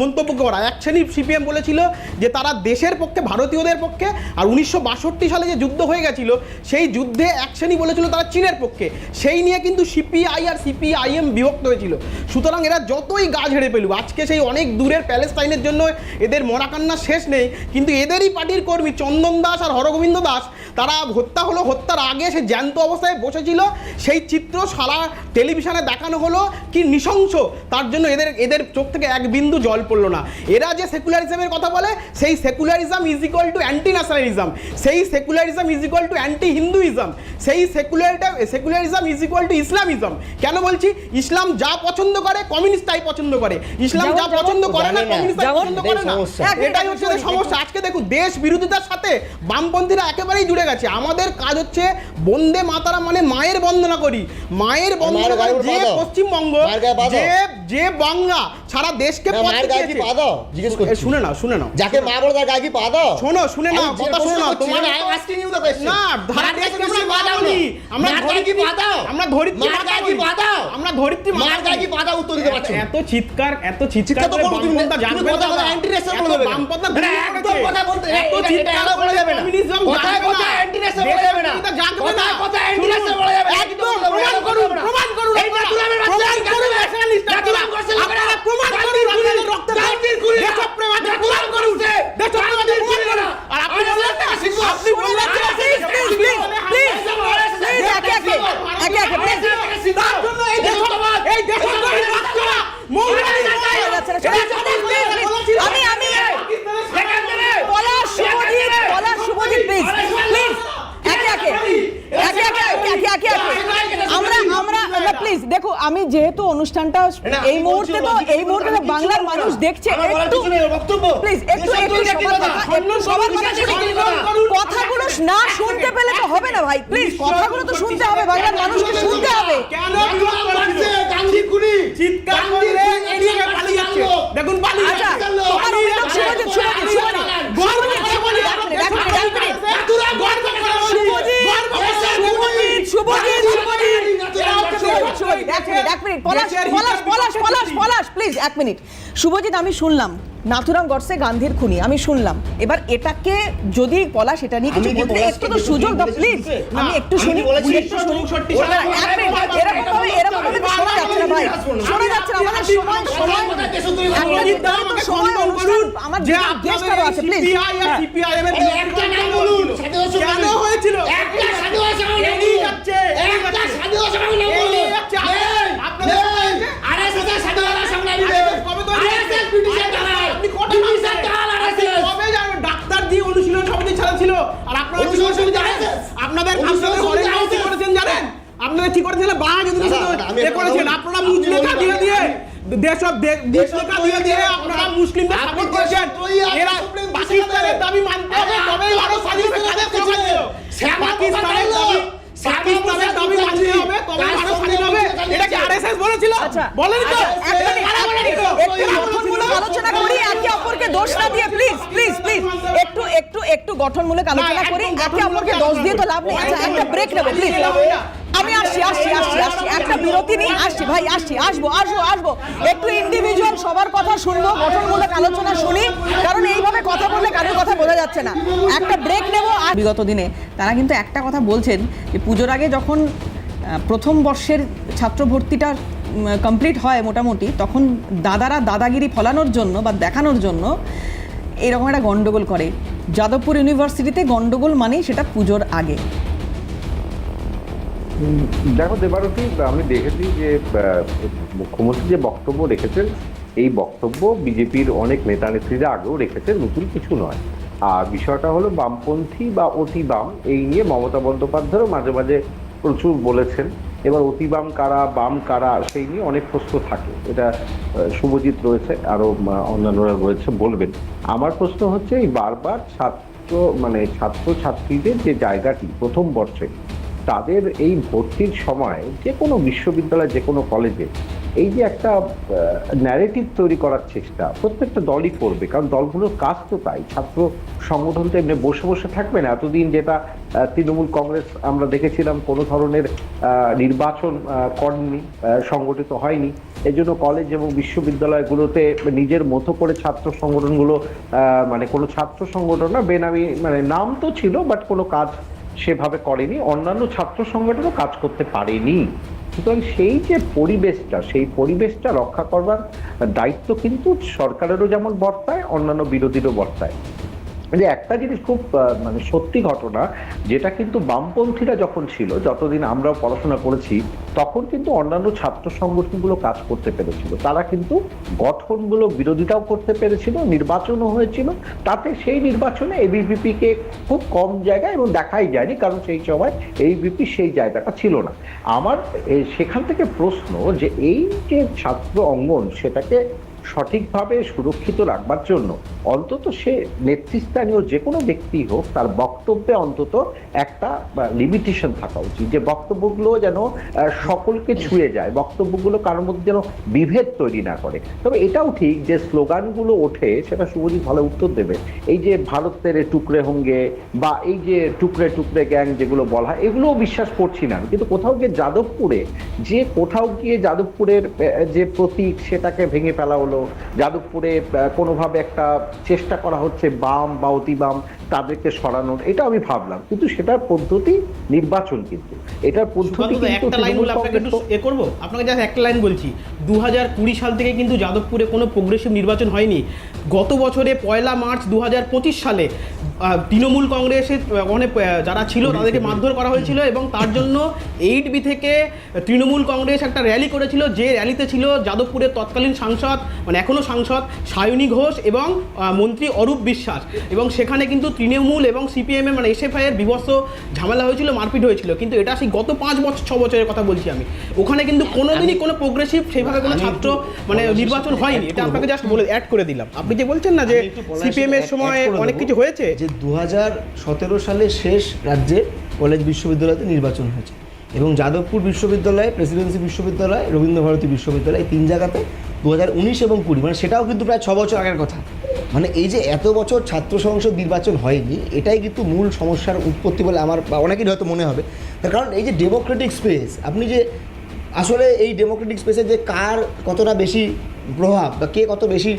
মন্তব্য করা। এক শ্রেণী সিপিএম বলেছিল যে তারা দেশের পক্ষে, ভারতীয়দের পক্ষে, আর 1962 সালে যে যুদ্ধ হয়ে গেছিল সেই যুদ্ধে এক শ্রেণী বলেছিল তারা চীনের পক্ষে। সেই নিয়ে কিন্তু সিপিআই আর সিপিআইএম বিভক্ত হয়েছিল। সুতরাং এরা যতই গা ঝেড়ে পেলুক, আজকে সেই অনেক দূরের প্যালেস্টাইনের জন্য এদের মরাকান্না শেষ নেই, কিন্তু এদেরই পার্টির কর্মী চন্দন দাস আর হরগোবিন্দ দাস, তারা হত্যা হলো, হত্যার আগে সে জ্যান্ত অবস্থায় বসেছিল, সেই চিত্র সারা টেলিভিশনে দেখানো হলো, কি নৃশংস, তার জন্য এদের চোখ থেকে এক বিন্দু জল পড়লো না। এরা যে সেকুলারিজমের কথা বলে, সেই secularism is equal to anti nationalism, সেই secularism is equal to anti Hinduism, সেই secularism is equal to Islamism. কেন বলছি? ইসলাম যা পছন্দ করে কমিউনিস্ট তাই পছন্দ করে, ইসলাম যা পছন্দ করে না কমিউনিস্ট পছন্দ করে না। এটাই হচ্ছে সমস্যা। আজকে দেখুন, দেশ বিরোধিতার সাথে বামপন্থীরা একেবারেই জুড়ে গেছে। আমাদের কাজ হচ্ছে বন্দে মাতারা মানে মায়ের বন্দনা করি, মায়ের বন্দনা করি। যে পশ্চিমবঙ্গ, যে বাংলা সারা দেশকে শুনে নাও যাকে মা বলে তার গায়ে কি পা দাও? শুনে নাও কথা, শোনো না তোমার না ধারা দেশকে আমরা পা দাওনি, আমরা ধরিত্রী পা দাও, আমরা ধরিত্রী পা দাও, আমরা ধরিত্রী মার গায়ে কি পা দাও উত্তর দিতে পারছো? এত চিৎকার তো বামপন্থা জানবে না, অ্যান্টি ন্যাশনাল বলে দেবে, বামপন্থা একদম কথা বলতে এত চিৎকার বলে যাবে না, কমিউনিজম কথা অ্যান্টি ন্যাশনাল বলে যাবে না, কথা অ্যান্টি ন্যাশনাল বলে যাবে। একদম প্রমাণ করুন এইটা তুলামের বাচ্চা ন্যাশনালিস্ট তুলাম করছে, আপনারা প্রমাণ করুন, আপনাদের রক্ত জাতির কুলি দেশপ্রেম আছে, প্রমাণ করুন দেশপ্রেম কুলি না। আর আপনি বললেন না, আপনি বললেন প্লিজ একে তার জন্য এই দেশপ্রেমের বাচ্চারা মৌলবাদী আমি পলাশ শুভজিৎ প্লিজ একে আমরা প্লিজ দেখো, আমি যেহেতু অনুষ্ঠানটা এই মুহূর্তে তো বাংলার মানুষ দেখছে, একটু প্লিজ একটু সবার কথা কথাগুলো না শুনতে পেলে তো হবে না ভাই, প্লিজ কথাগুলো তো শুনতে হবে, বাংলার মানুষকে শুনতে হবে। চিৎকার করে এড়িয়ে পালিয়ে যাচ্ছে, দেখুন পালিয়ে আচ্ছা, যাচ্ছে। তোমার অভিযোগ শুভজিৎ, এক মিনিট শুভজিৎ, আমি শুনলাম নাথুরাম গডসে গান্ধীর খুনি, আমি শুনলাম। এবার এটাকে যদি পলাশ এটা নিয়ে কিছু বলতে, একটু তো সুযোগ দাও প্লিজ, আমি একটু শুনি, একটু শুনি। এরকম ভাবে শোনা যাচ্ছে না ভাই, শোনা যাচ্ছে না, আমাদের সময় একটা নির্ধারিত সময় অনুষ্ঠান, আমার গেস্ট আরো আছে, প্লিজ। কেন হয়েছিল? এড়িয়ে যাচ্ছে, ডাক্তার দিয়ে অনুশীলন সমিতি ছাড়া ছিল, আর আপনারা আপনাদের করেছেন জানেন, আপনারা কি করেছেন? করেছেন আপনারা মুসলিমরা দিয়ে দিয়ে আপনারা মুসলিমদের সাপোর্ট করেছেন। এরা পাকিস্তানের দাবি মানতে হবে, তবেই ভারত স্বাধীন হবে। পাকিস্তানের দাবি মানতে হবে, তবেই ভারত স্বাধীন হবে। এটা কি আরএসএস বলেছিল? বলেন তো। একটু গঠনমূলক আলোচনা করি, একে অপরকে দোষ না দিয়ে, প্লিজ প্লিজ প্লিজ একটু গঠনমূলক আলোচনা করি, একে অপরকে দোষ দিয়ে তো লাভ নেই। আচ্ছা, একটা ব্রেক নেব প্লিজ, আমি আসছি, একটা বিরতি নিয়ে আসছি ভাই, আসবো। একটু ইন্ডিভিজুয়াল সবার কথা শুনবো, গঠনমূলক আলোচনা শুনি, কারণ এইভাবে কথা বললে কারোর কথা বোঝা যাচ্ছে না। একটা ব্রেক নেব। বিগত দিনে তারা কিন্তু একটা কথা বলছেন যে পুজোর আগে যখন প্রথম বর্ষের ছাত্র ভর্তিটা কমপ্লিট হয় মোটামুটি, তখন দাদারা দাদাগিরি ফলানোর জন্য বা দেখানোর জন্য এরকম একটা গন্ডগোল করে। যাদবপুর ইউনিভার্সিটিতে গন্ডগোল মানেই সেটা পুজোর আগে। দেখো দেবারতী, আমি দেখেছি যে মুখ্যমন্ত্রী যে বক্তব্য রেখেছেন, এই বক্তব্য বিজেপির অনেক নেতা নেত্রীরা আগেও রেখেছেন, নতুন কিছু নয়। আর বিষয়টা হলো বামপন্থী বা অতি বাম, এই নিয়ে মমতা বন্দ্যোপাধ্যায়ও মাঝে মাঝে প্রচুর বলেছেন। এবার অতি বাম কারা, বাম কারা, সেই নিয়ে অনেক প্রশ্ন থাকে। এটা শুভজিৎ রয়েছে, আরো অন্যান্যরা রয়েছে, বলবেন। আমার প্রশ্ন হচ্ছে, এই বারবার ছাত্রছাত্রীদের যে জায়গাটি প্রথম বর্ষে, তাদের এই ভর্তির সময় যে কোনো বিশ্ববিদ্যালয়, যে কোনো কলেজে এই যে একটা ন্যারেটিভ তৈরি করার চেষ্টা প্রত্যেকটা দলই করবে, কারণ দলগুলোর কাজ তো তাই। ছাত্র সংগঠন তো এমনি বসে বসে থাকবে না। এতদিন যেটা তৃণমূল কংগ্রেস আমরা দেখেছিলাম, কোনো ধরনের নির্বাচন করেনি, সংগঠিত হয়নি। এই জন্য কলেজ এবং বিশ্ববিদ্যালয়গুলোতে নিজের মতো করে ছাত্র সংগঠনগুলো, কোনো ছাত্র সংগঠন না, বেনামি নাম তো ছিল, বাট কোনো কাজ সেভাবে করেনি। অন্যান্য ছাত্র সংগঠনও কাজ করতে পারেনি। সুতরাং সেই যে পরিবেশটা, সেই পরিবেশটা রক্ষা করবার দায়িত্ব কিন্তু সরকারেরও যেমন বর্তায়, অন্যান্য বিরোধীরও বর্তায়। যে একটা জিনিস খুব সত্যি ঘটনা, যেটা কিন্তু বামপন্থীরা যখন ছিল, যতদিন আমরাও পড়াশোনা করেছি, তখন কিন্তু অন্যান্য ছাত্র সংগঠনগুলো কাজ করতে পেরেছিল। তারা কিন্তু গঠনগুলো বিরোধিতাও করতে পেরেছিল, নির্বাচনও হয়েছিল। তাতে সেই নির্বাচনে এবিভিপিকে খুব কম জায়গায়, এবং দেখাই যায়নি, কারণ সেই সময় এবিভিপি সেই জায়গাটা ছিল না। আমার সেখান থেকে প্রশ্ন, যে এই যে ছাত্র অঙ্গন, সেটাকে সঠিকভাবে সুরক্ষিত রাখবার জন্য অন্তত সে নেতৃস্থানীয় যে কোনো ব্যক্তি হোক, তার বক্তব্যে অন্তত একটা লিমিটেশন থাকা উচিত, যে বক্তব্যগুলো যেন সকলকে ছুঁয়ে যায়, বক্তব্যগুলো কারোর মধ্যে যেন বিভেদ তৈরি না করে। তবে এটাও ঠিক যে স্লোগানগুলো ওঠে, সেটা শুভজিৎ ভালো উত্তর দেবে, এই যে ভারতের টুকরে হোঙ্গে বা এই যে টুকরে টুকরে গ্যাং যেগুলো বলা হয়, এগুলোও বিশ্বাস করছি না। কিন্তু কোথাও গিয়ে যাদবপুরের যে প্রতীক, সেটাকে ভেঙে ফেলা হলো। যাদবপুরে কোনোভাবে একটা চেষ্টা করা হচ্ছে বাম বা অতি বাম তাদেরকে সরানোর, এটা আমি ভাবলাম। কিন্তু সেটার পদ্ধতি নির্বাচন, কিন্তু এটার পদ্ধতি একটা লাইন বলে আপনাকে একটু করব, আপনাকে জাস্ট একটা লাইন বলছি। 2020 সাল থেকে কিন্তু যাদবপুরে কোনো প্রোগ্রেসিভ নির্বাচন হয়নি। গত বছরে 1 মার্চ 2025 সালে তৃণমূল কংগ্রেসের অনেক যারা ছিল তাদেরকে মারধর করা হয়েছিল এবং তার জন্য 8B থেকে তৃণমূল কংগ্রেস একটা র্যালি করেছিল, যে র্যালিতে ছিল যাদবপুরের তৎকালীন সাংসদ, মানে এখনও সাংসদ সায়নী ঘোষ এবং মন্ত্রী অরূপ বিশ্বাস, এবং সেখানে কিন্তু তৃণমূল এবং CPM মানে SFI এর বিভৎস ঝামেলা হয়েছিল, মারপিট হয়েছিল। কিন্তু এটা সেই গত 5-6 বছরের কথা বলছি আমি। ওখানে কিন্তু কোনোদিনই কোনো প্রোগ্রেসিভ সেইভাবে কোনো ছাত্র মানে নির্বাচন হয়নি। এটা আপনাকে জাস্ট বলে অ্যাড করে দিলাম। আপনি যে বলছেন না যে CPM এর সময় অনেক কিছু হয়েছে, যে 2017 সালে শেষ রাজ্যে কলেজ বিশ্ববিদ্যালয়তে নির্বাচন হয়েছে এবং যাদবপুর বিশ্ববিদ্যালয়, প্রেসিডেন্সি বিশ্ববিদ্যালয়, রবীন্দ্রভারতী বিশ্ববিদ্যালয়, এই 3 জায়গাতে 2019 এবং 20 মানে সেটাও কিন্তু প্রায় 6 বছর আগের কথা। মানে এই যে এত বছর ছাত্র সংসদ নির্বাচন হয়নি, এটাই কিন্তু মূল সমস্যার উৎপত্তি বলে আমার বা অনেকেরই হয়তো মনে হবে। তার কারণ এই যে ডেমোক্রেটিক স্পেস, আপনি যে আসলে এই ডেমোক্রেটিক স্পেসে যে কার কতটা বেশি প্রভাব বা কে কত বেশি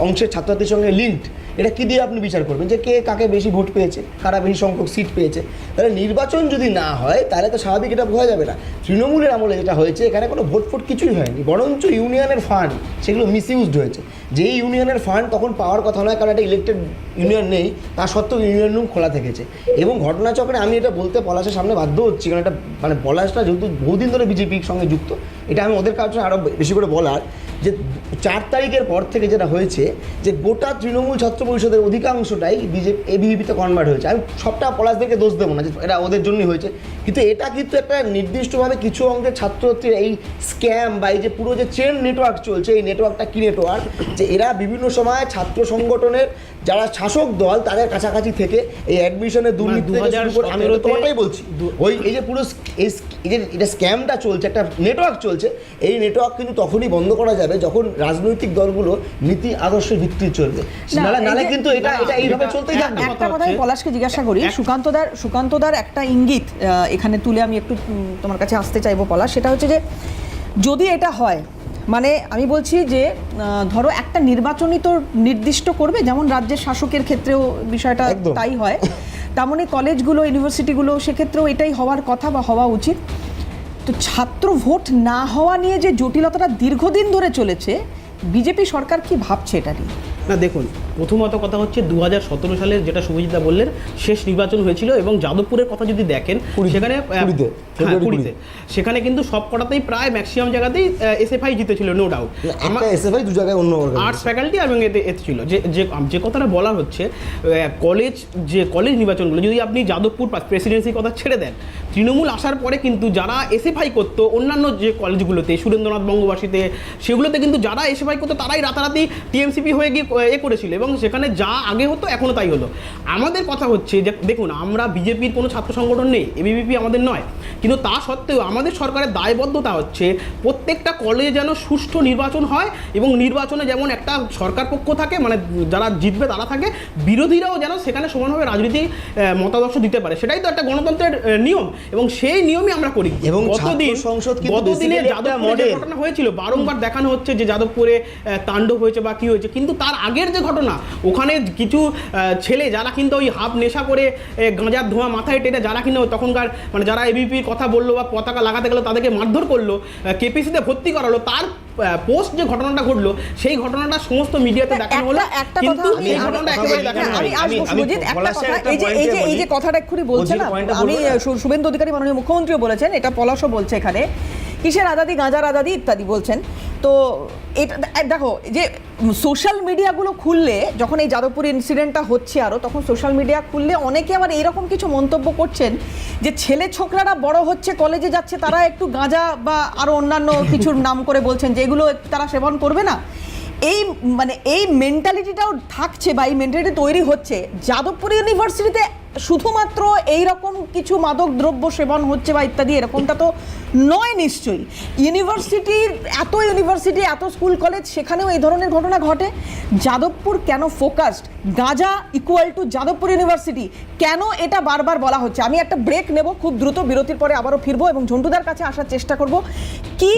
অংশের ছাত্রছাত্রীর সঙ্গে লিঙ্কড, এটা কী দিয়ে আপনি বিচার করবেন যে কে কাকে বেশি ভোট পেয়েছে, কারা বেশি সংখ্যক সিট পেয়েছে? তাহলে নির্বাচন যদি না হয় তাহলে তো স্বাভাবিক এটা বোঝা যাবে না। তৃণমূলের আমলে যেটা হয়েছে, এখানে কোনো ভোট ফোট কিছুই হয়নি, বরঞ্চ ইউনিয়নের ফান্ড সেগুলো মিসইউজড হয়েছে। যেই ইউনিয়নের ফান্ড তখন পাওয়ার কথা নয়, কারণ একটা ইলেক্টেড ইউনিয়ন নেই, তা সত্ত্বেও ইউনিয়ন রুম খোলা থেকেছে। এবং ঘটনাচক্রে আমি এটা বলতে পলাশের সামনে বাধ্য হচ্ছি, কারণ এটা মানে পলাশটা যেহেতু বহুদিন ধরে বিজেপির সঙ্গে যুক্ত, এটা আমি ওদের কাছে আরও বেশি করে বলার যে 4 তারিখের পর থেকে যেটা হয়েছে যে গোটা তৃণমূল ছাত্র পরিষদের অধিকাংশটাই ABVP-তে কনভার্ট হয়েছে। আমি সবটা পলাশদেরকে দোষ দেবো না যে এটা ওদের জন্যই হয়েছে, কিন্তু এটা কিন্তু একটা নির্দিষ্টভাবে কিছু অঙ্কের ছাত্রছাত্রীর এই স্ক্যাম বা এই যে পুরো যে চেন নেটওয়ার্ক চলছে, এই নেটওয়ার্কটা কী নেটওয়ার্ক, যে এরা বিভিন্ন সময় ছাত্র সংগঠনের যারা শাসক দল তাদের কাছাকাছি থেকে এই অ্যাডমিশনের দুর্নীতি থেকে শুরু করে, আমি তোমারটাই বলছি, ওই এই যে পুরো এই যে এটা স্ক্যামটা চলছে, একটা নেটওয়ার্ক চলছে, এই নেটওয়ার্ক কিন্তু তখনই বন্ধ করা যাবে যখন রাজনৈতিক দলগুলো নীতি আদর্শের ভিত্তি চলবে, নাহলে কিন্তু এটা এইভাবে চলতেই থাকবে। একটা কথা আমি পলাশকে জিজ্ঞাসা করি, সুকান্তদার একটা ইঙ্গিত এখানে তুলে আমি একটু তোমার কাছে আসতে চাইবো পলাশ, সেটা হচ্ছে যে যদি এটা হয়, মানে আমি বলছি যে ধরো একটা নির্বাচনই তো নির্দিষ্ট করবে, যেমন রাজ্যের শাসকের ক্ষেত্রেও বিষয়টা তাই হয়, তেমনই কলেজগুলো, ইউনিভার্সিটিগুলো, সেক্ষেত্রেও এটাই হওয়ার কথা বা হওয়া উচিত। তো ছাত্র ভোট না হওয়া নিয়ে যে জটিলতাটা দীর্ঘদিন ধরে চলেছে, বিজেপি সরকার কি ভাবছে এটা নিয়ে? না দেখুন, প্রথমত কথা হচ্ছে 2017 সালের যেটা শুভজিৎদা বললেন শেষ নির্বাচন হয়েছিল, এবং যাদবপুরের কথা যদি দেখেন সেখানে 20 সেখানে কিন্তু সব কটাতেই প্রায় ম্যাক্সিমাম জায়গাতেই SFI জিতেছিল, নো ডাউট। আমার SFI দু জায়গায় অন্য আর্টস ফ্যাকাল্টি এবং এতে ছিল যে কথাটা বলা হচ্ছে, কলেজ নির্বাচনগুলো যদি আপনি যাদবপুর প্রেসিডেন্সির কথা ছেড়ে দেন, তৃণমূল আসার পরে কিন্তু যারা SFI করতো অন্যান্য যে কলেজগুলোতে, সুরেন্দ্রনাথ বঙ্গবাসীতে, সেগুলোতে কিন্তু যারা SFI করতো তারাই রাতারাতি TMCP হয়ে গিয়ে করেছিল, এবং সেখানে যা আগে হতো এখনও তাই হলো। আমাদের কথা হচ্ছে যে দেখুন, আমরা বিজেপির কোনো ছাত্র সংগঠন নেই, ABVP আমাদের নয়, কিন্তু তা সত্ত্বেও আমাদের সরকারের দায়বদ্ধতা হচ্ছে প্রত্যেকটা কলেজে যেন সুষ্ঠু নির্বাচন হয়, এবং নির্বাচনে যেমন একটা সরকার পক্ষ থাকে, মানে যারা জিতবে তারা থাকে, বিরোধীরাও যেন সেখানে সমানভাবে রাজনীতি মতাদর্শ দিতে পারে, সেটাই তো একটা গণতন্ত্রের নিয়ম, এবং সেই নিয়মই আমরা করি। এবং গতদিনে যাদবপুরে ঘটনা হয়েছিল, বারংবার দেখানো হচ্ছে যে যাদবপুরে তাণ্ডব হয়েছে বা কী হয়েছে, কিন্তু তার আগের যে ঘটনা, ওখানে কিছু ছেলে যারা কিন্তু ওই হাফ নেশা করে গাঁজার ধোঁয়া মাথায় টেনে, যারা কিন্তু তখনকার মানে যারা ABVPর কথা বললো বা পতাকা লাগাতে গেলো তাদেরকে মারধর করলো, KPC-তে ভর্তি করালো, তার পোস্ট যে ঘটনাটা ঘটলো সেই ঘটনাটা সমস্ত মিডিয়াতে দেখানো হলো, কিন্তু এই ঘটনাটা একেবারে দেখানো হয়নি। এই যে কথাটা এক্ষুনি বলছে না, আমি শুভেন্দু অধিকারী মাননীয় মুখ্যমন্ত্রীও বলেছেন, এটা পলাশও বলছে, এখানে কিসের আজাদি, গাঁজার আজাদি ইত্যাদি বলছেন। তো এটা দেখো, যে সোশ্যাল মিডিয়াগুলো খুললে, যখন এই যাদবপুর ইনসিডেন্টটা হচ্ছে আরও, তখন সোশ্যাল মিডিয়া খুললে অনেকে আবার এইরকম কিছু মন্তব্য করছেন যে ছেলে ছোকরারা বড় হচ্ছে, কলেজে যাচ্ছে, তারা একটু গাঁজা বা আরও অন্যান্য কিছুর নাম করে বলছেন যেগুলো তারা সেবন করবে না। এই মেন্টালিটিটাও থাকছে বা এই মেন্টালিটি তৈরি হচ্ছে। যাদবপুর ইউনিভার্সিটিতে শুধুমাত্র এই রকম কিছু মাদক দ্রব্য সেবন হচ্ছে বা ইত্যাদি এরকমটা তো নয় নিশ্চয়ই। ইউনিভার্সিটি এত স্কুল কলেজ, সেখানেও এই ধরনের ঘটনা ঘটে। যাদবপুর কেন ফোকাসড, গাঁজা ইকুয়াল টু যাদবপুর ইউনিভার্সিটি, কেন এটা বারবার বলা হচ্ছে? আমি একটা ব্রেক নেব, খুব দ্রুত বিরতির পরে আবারও ফিরবো এবং ঝন্টুদার কাছে আসার চেষ্টা করব কি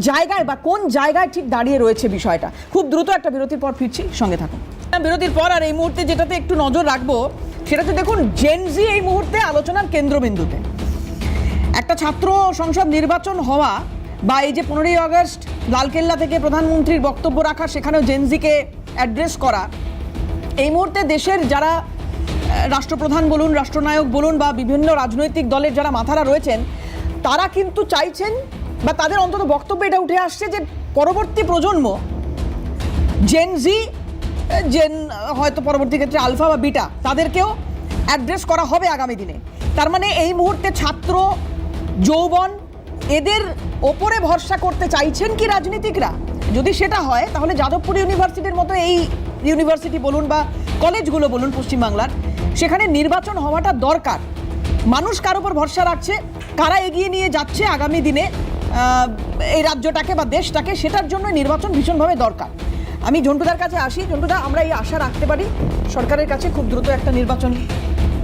জায়গায় বা কোন জায়গায় ঠিক দাঁড়িয়ে রয়েছে বিষয়টা। খুব দ্রুত একটা বিরতির পর ফিরছি, সঙ্গে থাকুন। বিরতির পর আর এই মুহূর্তে যেটাতে একটু নজর রাখবো সেটা তো দেখুন, জেনজি এই মুহূর্তে আলোচনার কেন্দ্রবিন্দুতে। একটা ছাত্র সংসদ নির্বাচন হওয়া বা এই যে 15ই আগস্ট লালকেল্লা থেকে প্রধানমন্ত্রীর বক্তব্য রাখা, সেখানেও জেনজিকে অ্যাড্রেস করা এই মুহূর্তে দেশের যারা রাষ্ট্রপ্রধান বলুন, রাষ্ট্রনায়ক বলুন, বা বিভিন্ন রাজনৈতিক দলের যারা মাথারা রয়েছেন, তারা কিন্তু চাইছেন, বা তাদের অন্তত বক্তব্যে এটা উঠে আসছে যে পরবর্তী প্রজন্ম জেন হয়তো পরবর্তী ক্ষেত্রে আলফা বা বিটা, তাদেরকেও অ্যাড্রেস করা হবে আগামী দিনে। তার মানে এই মুহূর্তে ছাত্র, যৌবন, এদের ওপরে ভরসা করতে চাইছেন কি রাজনীতিকরা? যদি সেটা হয় তাহলে যাদবপুর ইউনিভার্সিটির মতো এই ইউনিভার্সিটি বলুন বা কলেজগুলো বলুন পশ্চিমবাংলার, সেখানে নির্বাচন হওয়াটা দরকার। মানুষ কার উপর ভরসা রাখছে, কারা এগিয়ে নিয়ে যাচ্ছে আগামী দিনে এই রাজ্যটাকে বা দেশটাকে, সেটার জন্য নির্বাচন ভীষণভাবে দরকার। আমি ঝন্টুদার কাছে আসি। ঝন্টুদা, আমরা এই আশা রাখতে পারি সরকারের কাছে খুব দ্রুত একটা নির্বাচন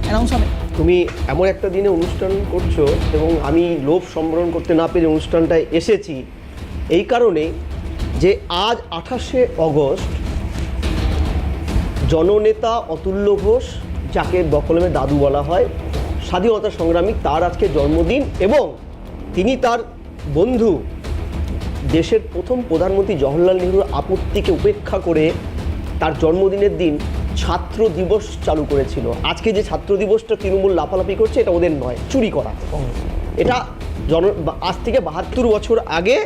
অ্যানাউন্স হবে? তুমি এমন একটা দিনে অনুষ্ঠান করছো, এবং আমি লোভ সম্বরণ করতে না পেরে অনুষ্ঠানটায় এসেছি এই কারণে যে আজ 28শে অগস্ট জননেতা অতুল্য ঘোষ, যাকে বকলমে দাদু বলা হয়, স্বাধীনতা সংগ্রামী, তার আজকে জন্মদিন। এবং তিনি তার বন্ধু দেশের প্রথম প্রধানমন্ত্রী জওহরলাল নেহরুর আপত্তিকে উপেক্ষা করে তার জন্মদিনের দিন ছাত্র দিবস চালু করেছিল। আজকে যে ছাত্র দিবসটা তৃণমূল লাফালাফি করছে, এটা ওদের নয়, চুরি করা। এটা আজ থেকে 72 বছর আগে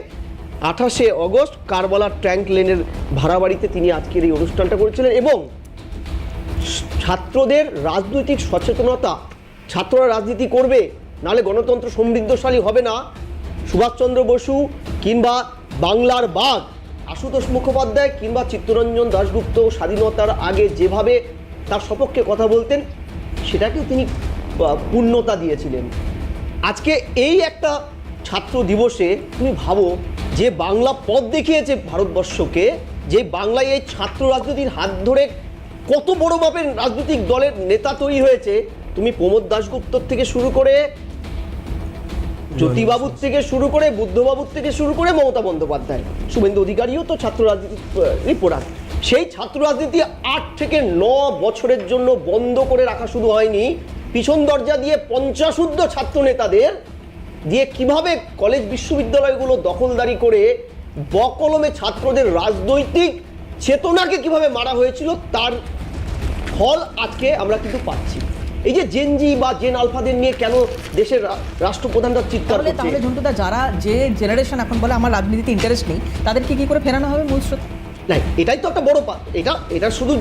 28শে অগস্ট কারবালার ট্যাঙ্ক লেনের ভাড়া বাড়িতে তিনি আজকের এই অনুষ্ঠানটা করেছিলেন। এবং ছাত্রদের রাজনৈতিক সচেতনতা, ছাত্ররা রাজনীতি করবে, নাহলে গণতন্ত্র সমৃদ্ধশালী হবে না। সুভাষচন্দ্র বসু কিংবা বাংলার বাঘ আশুতোষ মুখোপাধ্যায় কিংবা চিত্তরঞ্জন দাশগুপ্ত স্বাধীনতার আগে যেভাবে তার সপক্ষে কথা বলতেন, সেটাকে তিনি পূর্ণতা দিয়েছিলেন। আজকে এই একটা ছাত্র দিবসে তুমি ভাবো যে বাংলা পথ দেখিয়েছে ভারতবর্ষকে, যে বাংলায় এই ছাত্র রাজনীতির হাত ধরে কত বড় মাপের রাজনৈতিক দলের নেতা তৈরি হয়েছে। তুমি প্রমোদ দাশগুপ্তর থেকে শুরু করে, জ্যোতিবাবুর থেকে শুরু করে, বুদ্ধবাবুর থেকে শুরু করে মমতা বন্দ্যোপাধ্যায়, শুভেন্দু অধিকারীও তো ছাত্র রাজনীতির রিপোর্টার। সেই ছাত্র রাজনীতি 8 থেকে 9 বছরের জন্য বন্ধ করে রাখা শুধু হয়নি, পিছন দরজা দিয়ে 50 ছাত্র নেতাদের দিয়ে কিভাবে কলেজ বিশ্ববিদ্যালয়গুলো দখলদারি করে বকলমে ছাত্রদের রাজনৈতিক চেতনাকে কিভাবে মারা হয়েছিল, তার ফল আজকে আমরা কিন্তু পাচ্ছি। এই যে জেনজি বা জেন আলফাদের নিয়ে কেন দেশের রাষ্ট্রপ্রধানরা চিৎকার করছে? তাহলে ঝন্টুদা, যারা যে জেনারেশন এখন বলে আমার রাজনীতিতে ইন্টারেস্ট নেই, তাদেরকে কি করে ফেরানো হবে মূল স্রোত? নাই, এটাই তো একটা বড় এটা শুধু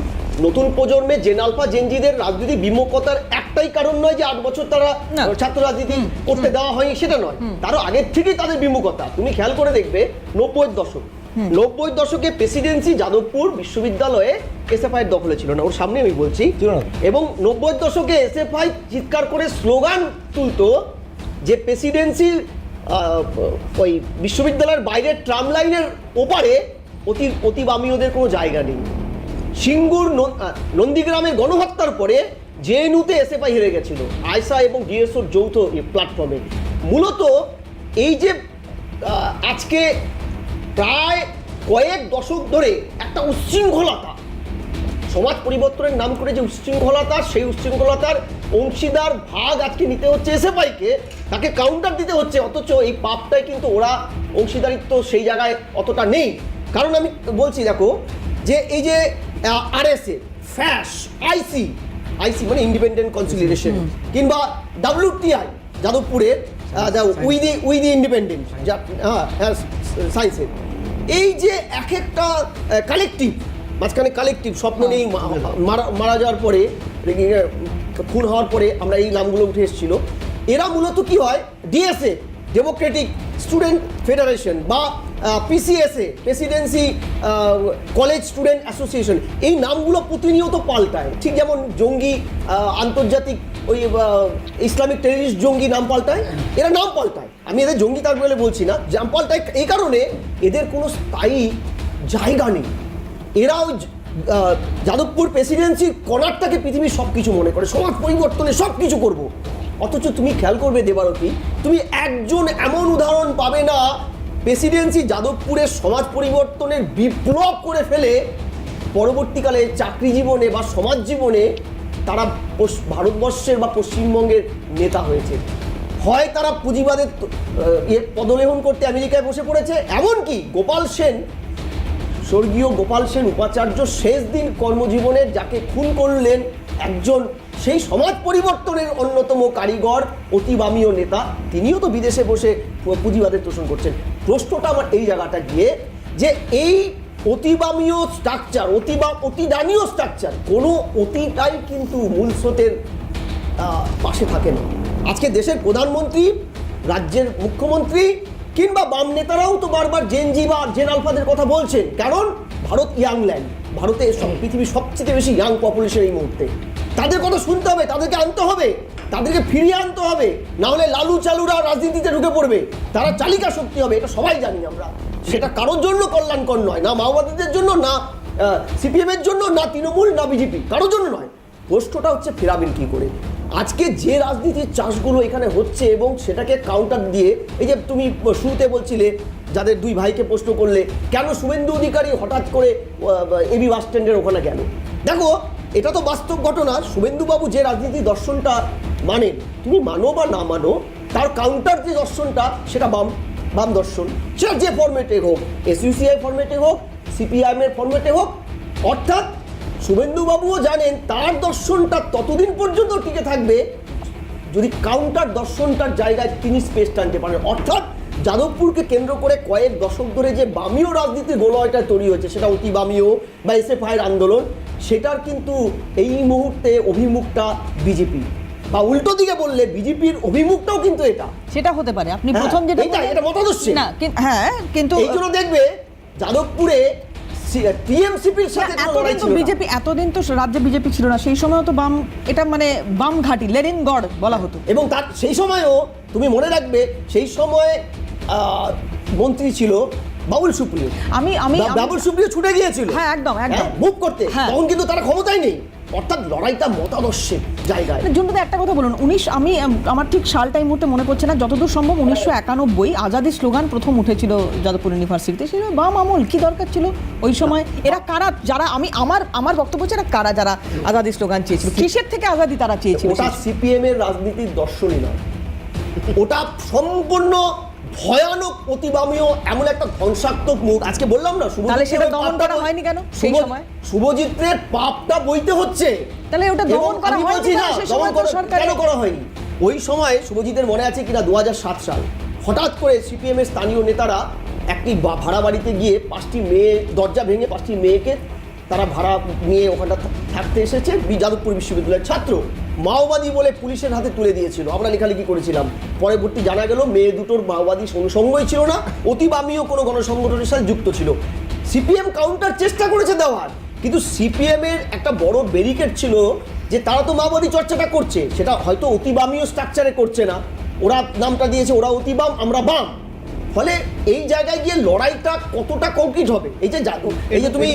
নতুন প্রজন্মে জেন আলফা জেনজিদের রাজনীতি বিমুখতার একটাই কারণ নয় যে 8 বছর তারা ছাত্র রাজনীতি করতে দেওয়া হয়নি, সেটা নয়। তারও আগের থেকেই তাদের বিমুখতা। তুমি খেয়াল করে দেখবে 90-এর দশক, 90-এর দশকে প্রেসিডেন্সি যাদবপুর বিশ্ববিদ্যালয়ে এসএফআই এর দখলে ছিল না, ওর সামনে আমি বলছি। এবং 90-এর দশকে এসএফআই চিৎকার করে স্লোগান তুলতো যে প্রেসিডেন্সি ওই বিশ্ববিদ্যালয়ের বাইরের ট্রাম লাইনের ওপারে অতি বামীয়দের কোনো জায়গা নেই। সিঙ্গুর নন্দীগ্রামের গণহত্যার পরে জেএনইউতে এসএফআই হেরে গেছিল আইসা এবং ডিএসওর যৌথ প্ল্যাটফর্মে। মূলত এই যে আজকে প্রায় কয়েক দশক ধরে একটা উচ্ছৃঙ্খলতা, সমাজ পরিবর্তনের নাম করে যে উচ্ছৃঙ্খলতা, সেই উচ্ছৃঙ্খলতার অংশীদার ভাগ আজকে নিতে হচ্ছে এসএফআইকে, তাকে কাউন্টার দিতে হচ্ছে। অথচ এই পাপটাই কিন্তু ওরা অংশীদারিত্ব সেই জায়গায় অতটা নেই। কারণ আমি বলছি, দেখো যে এই যে আরএসএ, ফ্যাশ, আইসি মানে ইন্ডিপেন্ডেন্ট কনসিলিডেশন, কিংবা WTI যাদবপুরের উই দি ইন্ডিপেন্ডেন্ট সায়েন্সের, এই যে এক একটা কালেকটিভ, মাঝখানে কালেকটিভ স্বপ্ন নেই, মারা যাওয়ার পরে, খুন হওয়ার পরে আমরা এই নামগুলো উঠে এসেছিল। এরা মূলত কি হয়, ডিএসএ ডেমোক্রেটিক স্টুডেন্ট ফেডারেশন বা পিসিএসএ প্রেসিডেন্সি কলেজ স্টুডেন্ট অ্যাসোসিয়েশন, এই নামগুলো প্রতিনিয়ত পাল্টায়। ঠিক যেমন জঙ্গি আন্তর্জাতিক ওই ইসলামিক টেররিস্ট জঙ্গি নাম পাল্টায়, এরা নাম পাল্টায়। আমি এদের জঙ্গি তার বলে বলছি না, নাম পাল্টায় এই কারণে এদের কোনো স্থায়ী জায়গা নেই। এরা ওই যাদবপুর প্রেসিডেন্সির কর্নারটাকে পৃথিবীর সব কিছু মনে করে, সমাজ পরিবর্তনে সব কিছু করবো। অথচ তুমি খেয়াল করবে দেবারতী, তুমি একজন এমন উদাহরণ পাবে না প্রেসিডেন্সি যাদবপুরের সমাজ পরিবর্তনের বিপ্লব করে ফেলে পরবর্তীকালে চাকরি জীবনে বা সমাজ জীবনে তারা ভারতবর্ষের বা পশ্চিমবঙ্গের নেতা হয়েছে। হয় তারা পুঁজিবাদের পদলেহন করতে আমেরিকায় বসে পড়েছে, এমনকি গোপাল সেন স্বর্গীয় গোপাল সেন উপাচার্য শেষ দিন কর্মজীবনের যাকে খুন করলেন একজন সেই সমাজ পরিবর্তনের অন্যতম কারিগর অতিবামীয় নেতা, তিনিও তো বিদেশে বসে পুঁজিবাদের তোষণ করছেন। প্রশ্নটা আমার এই জায়গাটা গিয়ে যে এই অতিবামীয় স্ট্রাকচার, অতিদানীয় স্ট্রাকচার, কোনো অতিটাই কিন্তু মূল স্রোতের পাশে থাকে না। আজকে দেশের প্রধানমন্ত্রী, রাজ্যের মুখ্যমন্ত্রী কিংবা বাম নেতারাও তো বারবার জেনজি বা জেন আলফাদের কথা বলছেন, কারণ ভারত ইয়াং ল্যান্ড, ভারতে পৃথিবীর সবচেয়ে বেশি ইয়াং পপুলেশন এই মুহূর্তে। তাদের কথা শুনতে হবে, তাদেরকে আনতে হবে, তাদেরকে ফিরিয়ে আনতে হবে, না হলে লালু চালুরা রাজনীতিতে ঢুকে পড়বে, তারা চালিকা শক্তি হবে, এটা সবাই জানি আমরা। সেটা কারোর জন্য কল্যাণকর নয়, না মাওবাদীদের জন্য, না সিপিএম এর জন্য, না তৃণমূল, না বিজেপি, কারোর জন্য নয়। প্রশ্নটা হচ্ছে ফেরাবেন কি করে? আজকে যে রাজনীতির চাষগুলো এখানে হচ্ছে এবং সেটাকে কাউন্টার দিয়ে, এই যে তুমি শুরুতে বলছিলে যাদের দুই ভাইকে প্রশ্ন করলে কেন শুভেন্দু অধিকারী হঠাৎ করে এবি বাস স্ট্যান্ডের ওখানে গেল, দেখো এটা তো বাস্তব ঘটনা। শুভেন্দুবাবু যে রাজনীতি দর্শনটা মানেন, তুমি মানো বা না মানো, তার কাউন্টার যে দর্শনটা সেটা বাম দর্শন, সেটা যে ফরম্যাটে হোক, এসইউসিআই ফরম্যাটে হোক, সিপিআইএম এর ফরম্যাটে হোক। অর্থাৎ শুভেন্দুবাবুও জানেন তার দর্শনটা ততদিন পর্যন্ত টিকে থাকবে যদি কাউন্টার দর্শনটার জায়গায় তিনি স্পেস টানতে পারেন। অর্থাৎ যাদবপুরকে কেন্দ্র করে কয়েক দশক ধরে যে বামীয় রাজনীতির গোলয়টা তৈরি হয়েছে, সেটা অতি বামীয় বা এসএফআইয়ের আন্দোলন, সেটার কিন্তু এই মুহূর্তে অভিমুখটা বিজেপি, বা উল্টো দিকে বললে বিজেপির অভিমুখটাও কিন্তু এটা, সেটা হতে পারে। আপনি প্রথম যেটা এটা মতাদর্শী না, হ্যাঁ, কিন্তু এই জন্য দেখবে যাদবপুরে টিএমসিপির সাথে কোনো লড়াই ছিল না। বিজেপি এতদিন তো রাজ্যে বিজেপি ছিল না, সেই সময় তো বাম, এটা মানে বাম ঘাঁটি, লেনিনগড় বলা হতো। এবং তার সেই সময়ও তুমি মনে রাখবে, সেই সময় মন্ত্রী ছিল বাবুল সুপ্রিয়। বাবুল সুপ্রিয় ছুটে গিয়েছিল, হ্যাঁ একদম মুভ করতে, হ্যাঁ। তখন কিন্তু তারা ক্ষমতায় নেই। অর্থাৎ লড়াইটা মতাদর্শের জায়গায়। জন্টুদা একটা কথা বলুন, আমি আমার ঠিক সালটা এই মুহূর্তে মনে পড়ছে না, যতদূর সম্ভব 1991 আজাদি স্লোগান প্রথম উঠেছিল যাদবপুর ইউনিভার্সিটিতে, সেটা বাম আমল, কি দরকার ছিল ওই সময়? এরা কারা, যারা আমার বক্তব্য হচ্ছে এরা কারা যারা আজাদি স্লোগান চেয়েছিল, কিসের থেকে আজাদি তারা চেয়েছিল? ওটা সিপিএম এর রাজনীতির দর্শনই নয়, ওটা সম্পূর্ণ ভয়ানক অতিবামীয় এমন একটা ধ্বংসাত্মক মুখ। আজকে বললাম না, তাহলে সেটা দমন করা হয়নি কেন সেই সময়? শুভজিতের পাপটা বইতে হচ্ছে, তাহলে ওটা দমন করা হয়নি না, সেই সময় তো সরকার কেন করা হয়নি? ওই সময় শুভজিতের মনে আছে কিনা 2007 সাল হঠাৎ করে সিপিএম এর স্থানীয় নেতারা একটি ভাড়া বাড়িতে গিয়ে 5টি মেয়ে, দরজা ভেঙে 5টি মেয়েকে তারা ভাড়া নিয়ে ওখানটা থাকতে এসেছে, যাদবপুর বিশ্ববিদ্যালয়ের ছাত্র, মাওবাদী বলে পুলিশের হাতে তুলে দিয়েছিল। আমরা লেখালেখি করেছিলাম, পরবর্তী জানা গেল মেয়ে দুটোর মাওবাদী সঙ্গই ছিল না, অতিবামীয় কোনো গণসংগঠনের সাথে যুক্ত ছিল। সিপিএম কাউন্টার চেষ্টা করেছে দেওয়ার, কিন্তু সিপিএম এর একটা বড় ব্যারিকেড ছিল যে তারা তো মাওবাদী চর্চাটা করছে, সেটা হয়তো অতিবামীয় স্ট্রাকচারে করছে না, ওরা নামটা দিয়েছে ওরা অতিবাম, আমরা বাম। ফলে এই জায়গায় গিয়ে লড়াইটা কতটা কংক্রিট হবে? এই যে এই যে তুমি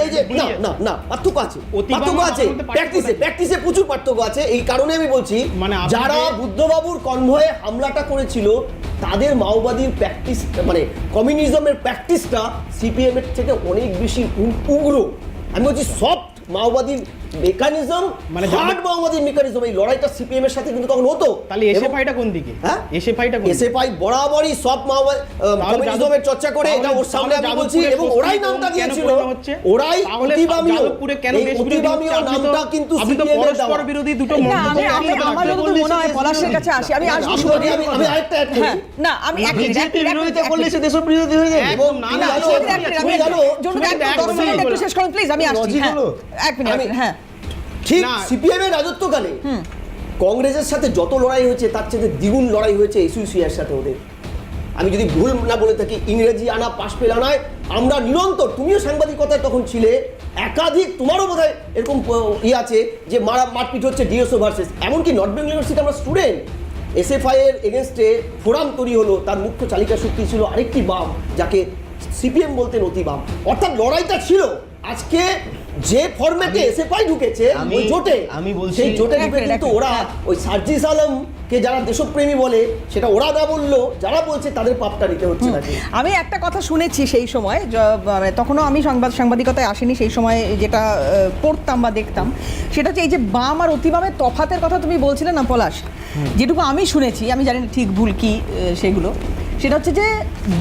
এই যে না পার্থক্য আছে, প্র্যাকটিসে প্রচুর পার্থক্য আছে। এই কারণে আমি বলছি, যারা বুদ্ধবাবুর কনভয়ে হামলাটা করেছিল তাদের মাওবাদীর প্র্যাকটিস, মানে কমিউনিজমের প্র্যাকটিসটা সিপিএম এর থেকে অনেক বেশি উগ্র। আমি বলছি সফট মাওবাদীর মেকানিজম, মানে হার্ড মাওবাদীর মেকানিজম, এই লড়াইটা সিপিএম এর সাথে কিন্তু তখন হতো। তাহলে এসএফআইটা কোন দিকে? হ্যাঁ, এসএফআই বরাবরই সব মাওবাদী কমিউনিজমের চর্চা করে, এটা ওর সামনে আমি বলছি, এবং ওরাই নামটা দিয়েছিল, ওরাই অতিবামীয়, অতিবামীয় নামটা কিন্তু সিপিএম এর দেওয়া। বিরোধী দুটো আমার যতদূর মনে হয় পলাশের কাছে আসি, আমি আসবো, আমি আরেকটা অ্যাড করি না, আমি বিজেপি বিরোধিতা করলে সে দেশ বিরোধী হয়ে যাবে। এবং একটু শেষ করুন প্লিজ, আমি আসছি, এক মিনিট, হ্যাঁ। ঠিক সিপিএম এর রাজত্বকালে কংগ্রেসের সাথে যত লড়াই হয়েছে তার চেয়ে দ্বিগুণ লড়াই হয়েছে এসইউসিআইয়ের সাথে ওদের। আমি যদি ভুল না বলে থাকি, ইংরেজি আনা পাশ পেল আনায় আমরা নিরন্তর, তুমিও সাংবাদিকতায় তখন ছিলে, একাধিক, তোমারও বোধহয় এরকম আছে যে মারপিট হচ্ছে ডিএসও ভার্সেস, এমনকি নর্থ বেঙ্গল ইউনিভার্সিটি আমরা স্টুডেন্ট, এসএফআই এর এগেনস্টে ফোরাম তৈরি হলো, তার মুখ্য চালিকা শক্তি ছিল আরেকটি বাম, যাকে সিপিএম বলতেন অতি বাম। অর্থাৎ লড়াইটা ছিল। আজকে যে ফরম্যাটে এসএফআই ঢুকেছে ওই জোটে, আমি বলছি সেই জোটে ঢুকে কিন্তু ওরা ওই সার্জিস আলমকে যারা দেশপ্রেমী বলে, সেটা ওরা না বললো, যারা বলছে তাদের পাপটা নিতে হচ্ছে নাকি। আমি একটা কথা শুনেছি সেই সময়, তখনও আমি সাংবাদিকতায় আসিনি, সেই সময় যেটা পড়তাম বা দেখতাম, সেটা হচ্ছে এই যে বাম আর অতিবামের তফাতের কথা তুমি বলছিলে না পলাশ, যেটুকু আমি শুনেছি, আমি জানি না ঠিক ভুল কি সেগুলো, সেটা হচ্ছে যে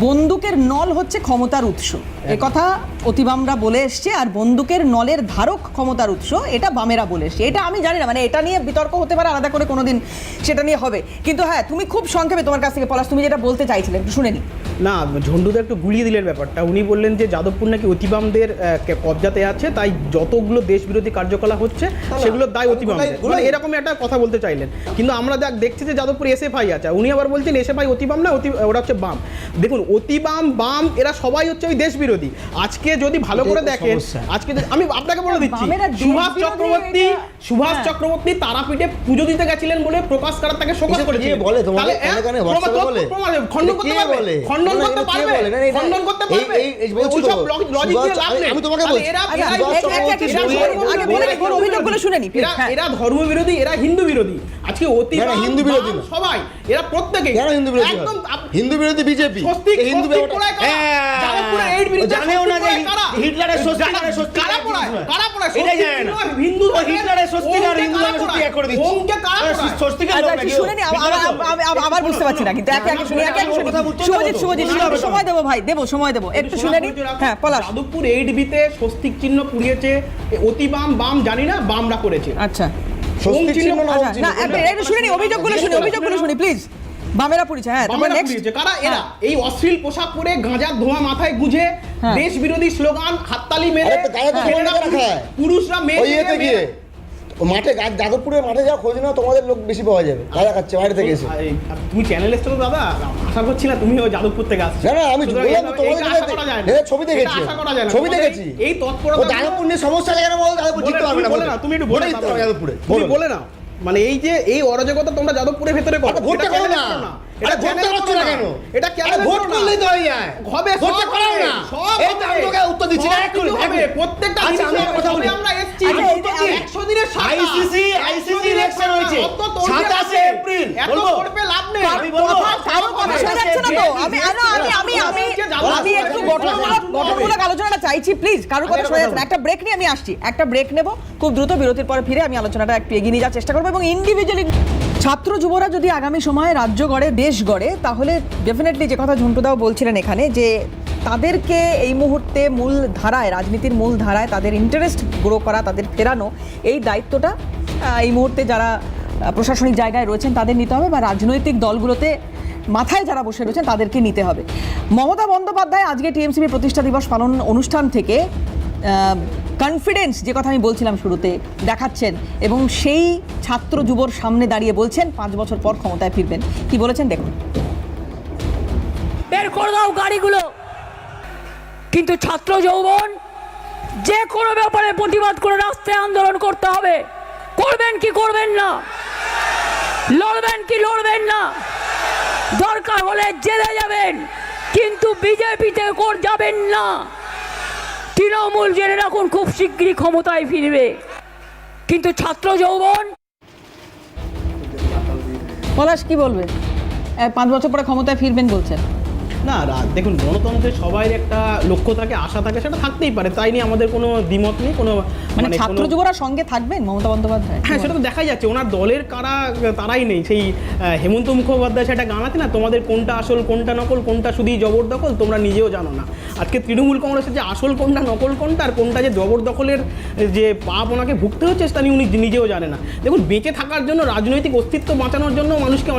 বন্দুকের নল হচ্ছে ক্ষমতার উৎস, এ কথা অতিবামরা বলে এসছে, আর বন্দুকের নলের ধারক ক্ষমতার উৎস এটা বামেরা বলে এসছে। এটা আমি জানি না, মানে এটা নিয়ে বিতর্ক হতে পারে আলাদা করে কোনোদিন, সেটা নিয়ে হবে। কিন্তু হ্যাঁ, তুমি খুব সংক্ষেপে তোমার কাছ থেকে পলাশ তুমি যেটা বলতে চাইছিলে একটু শুনে নি। না, ঝন্ডুদা একটু গুলিয়ে দিলেন ব্যাপারটা। উনি বললেন যে যাদবপুর নাকি অতিবামদের কবজাতে আছে, তাই যতগুলো দেশ বিরোধী কার্যকলাপ হচ্ছে সেগুলোর দায় অতিবামদের, মানে এরকম একটা কথা বলতে চাইলেন। কিন্তু আমরা দেখছি যে যাদবপুর এসএফআই আছে, উনি আবার বলছেন এসএফআই অতিবাম না, ওরা হচ্ছে বাম। দেখুন, অতিবাম বাম এরা সবাই হচ্ছে ওই দেশ বিরোধী। আজকে যদি ভালো করে দেখেন, আজকে আমি আপনাকে বলে দিচ্ছি, সুভাষ চক্রবর্তী তারাপীঠে পুজো দিতে গেছিলেন বলে প্রকাশ কারাত তাকে শোকজ করেছিল। তাহলে খণ্ডন করতে পারবে, খণ্ডন করতে পারবে, খণ্ডন করতে পারবে। ওইসব লজিক দিয়ে লাভ নেই। আমি তোমাকে বলছি, অভিযোগগুলো শুনে নি। এরা ধর্মবিরোধী, এরা হিন্দু বিরোধী। আজকে অতিবাম হিন্দু বিরোধী সবাই এরা প্রত্যেকেই হিন্দু বিরোধী, একদম হিন্দু বিরোধী বিজেপি। হিন্দু জানেও না যে হিটলারের সত্যিকারের কারা পড়ায়, কারা পড়ায় এটা জানেন না। হিন্দু হিটলারের সত্যিকার হিন্দু নামে সত্যি এক করে দিচ্ছে। ওমকে কারা পড়ায় সত্যিকার লোক নাকি? শুনে নি, আবার বুঝতে পারছি না, কিন্তু একে একে শুনি, একে একে শুনি। শুভজিৎ সময় দেবো ভাই, সময় দেবো, একটু শুনে নি। হ্যাঁ, পলাশ। যাদবপুর 8B-তে স্বস্তিক চিহ্ন পুড়িয়েছে অতিবাম, বাম জানি না, বামরা করেছে। আচ্ছা, স্বস্তিক চিহ্ন না, না একটু শুনে নি, অভিযোগগুলো শুনি প্লিজ। বামেরা পুড়িয়েছে, হ্যাঁ, তারপর নেক্সট। কারা এরা? এই অশ্লীল পোশাক পরে গাঁজার ধোঁয়া মাথায় গুঁজে দেশ বিরোধী স্লোগান, হাততালি মেরে পুরুষরা মেয়ে গিয়ে মাঠে যাদবপুরের মাঠে যাও, খোঁজ না, তোমাদের লোক বেশি পাওয়া যাবে। গাঁজা খাচ্ছে বাইরে থেকে এসে। তুমি চ্যানেল এসছো তো দাদা, আশা করছি না তুমি ওই যাদবপুর থেকে আসছো। না আমি ছবি দেখেছি, ছবি দেখেছি। এই তৎপরতা যাদবপুর নিয়ে সমস্যা কেন বল, যাদবপুর জিততে পারবে না। তুমি একটু বলে দাও যাদবপুরে, তুমি বলে নাও। মানে এই যে এই অরাজকতা তোমরা যাদবপুরের ভেতরে করো, ভোটটা করো না। এটা ভোটটা করছো না কেন? এটা কেন ভোট করলেই তো হয়ে যায়। হবে, ভোটটা করাও না। এই তো আমি তোকে উত্তর দিচ্ছি না, এক করে প্রত্যেকটা আচ্ছা আমি একটা কথা বলি, আমরা এসেছি 100 দিনের আইসিসি ইলেকশন হয়েছে 27 এপ্রিল। এত করবে লাভ নেই। আমি বলবো কারো কথা শোনা যাচ্ছে না তো। আমি একটু গঠনমূলক আলোচনাটা চাইছি প্লিজ, কারোর কথা শোনা যাচ্ছে না। একটা ব্রেক নিয়ে আমি আসছি, একটা ব্রেক নেব, খুব দ্রুত বিরতির পরে ফিরে আমি আলোচনাটা একটু এগিয়ে নিয়ে যাওয়ার চেষ্টা করবো। এবং ইন্ডিভিজুয়ালি ছাত্র যুবরা যদি আগামী সময়ে রাজ্য গড়ে, দেশ গড়ে, তাহলে ডেফিনেটলি যে কথা ঝন্টুদাও বলছিলেন এখানে, যে তাদেরকে এই মুহূর্তে মূল ধারায়, রাজনীতির মূল ধারায় তাদের ইন্টারেস্ট গ্রো করা, তাদের ফেরানো, এই দায়িত্বটা এই মুহূর্তে যারা প্রশাসনিক জায়গায় রয়েছেন তাদের নিতে হবে, বা রাজনৈতিক দলগুলোতে মাথায় যারা বসে রয়েছেন তাদেরকে নিতে হবে। মমতা বন্দ্যোপাধ্যায় আজকে টিএমসিপি প্রতিষ্ঠা দিবস পালন অনুষ্ঠান থেকে কনফিডেন্স, যে কথা আমি বলছিলাম শুরুতে, দেখাচ্ছেন, এবং সেই ছাত্র যুবর সামনে দাঁড়িয়ে বলছেন 5 বছর পর ক্ষমতায় ফিরবেন। কি বলেছেন দেখুন। বের করে দাও গাড়িগুলো, কিন্তু ছাত্র যৌবন যে কোনো ব্যাপারে প্রতিবাদ করে রাস্তায় আন্দোলন করতে হবে। করবেন কি করবেন না, লড়বেন কি লড়বেন না, দরকার হলে জেলে যাবেন, কিন্তু বিজেপিতে যাবেন না। তৃণমূল জেনে রাখুন খুব শীঘ্রই ক্ষমতায় ফিরবে, কিন্তু ছাত্র যৌবন। পলাশ কি বলবে? 5 বছর পরে ক্ষমতায় ফিরবেন বলছেন। না দেখুন, গণতন্ত্রে সবাই একটা লক্ষ্য থাকে, আশা থাকে, সেটা থাকতেই পারে, তাই নিয়ে আমাদের কোনো দ্বিমত নেই। কোনো মানে ছাত্র যুবরা সঙ্গে থাকবেন মমতা বন্দ্যোপাধ্যায়? হ্যাঁ, সেটা তো দেখাই যাচ্ছে। ওনার দলের কারা তারাই নেই। সেই হেমন্ত মুখোপাধ্যায় সেটা গান আছে না, তোমাদের কোনটা আসল কোনটা নকল, কোনটা শুধুই জবরদখল, তোমরা নিজেও জানো না। আজকে তৃণমূল কংগ্রেসের যে আসল কোনটা নকল কোনটা, আর কোনটা যে জবরদখলের যে পাপ ওনাকে ভুগতে হচ্ছে, তা নিয়ে উনি নিজেও জানে না। দেখুন, বেঁচে থাকার জন্য, রাজনৈতিক অস্তিত্ব বাঁচানোর জন্য মানুষকে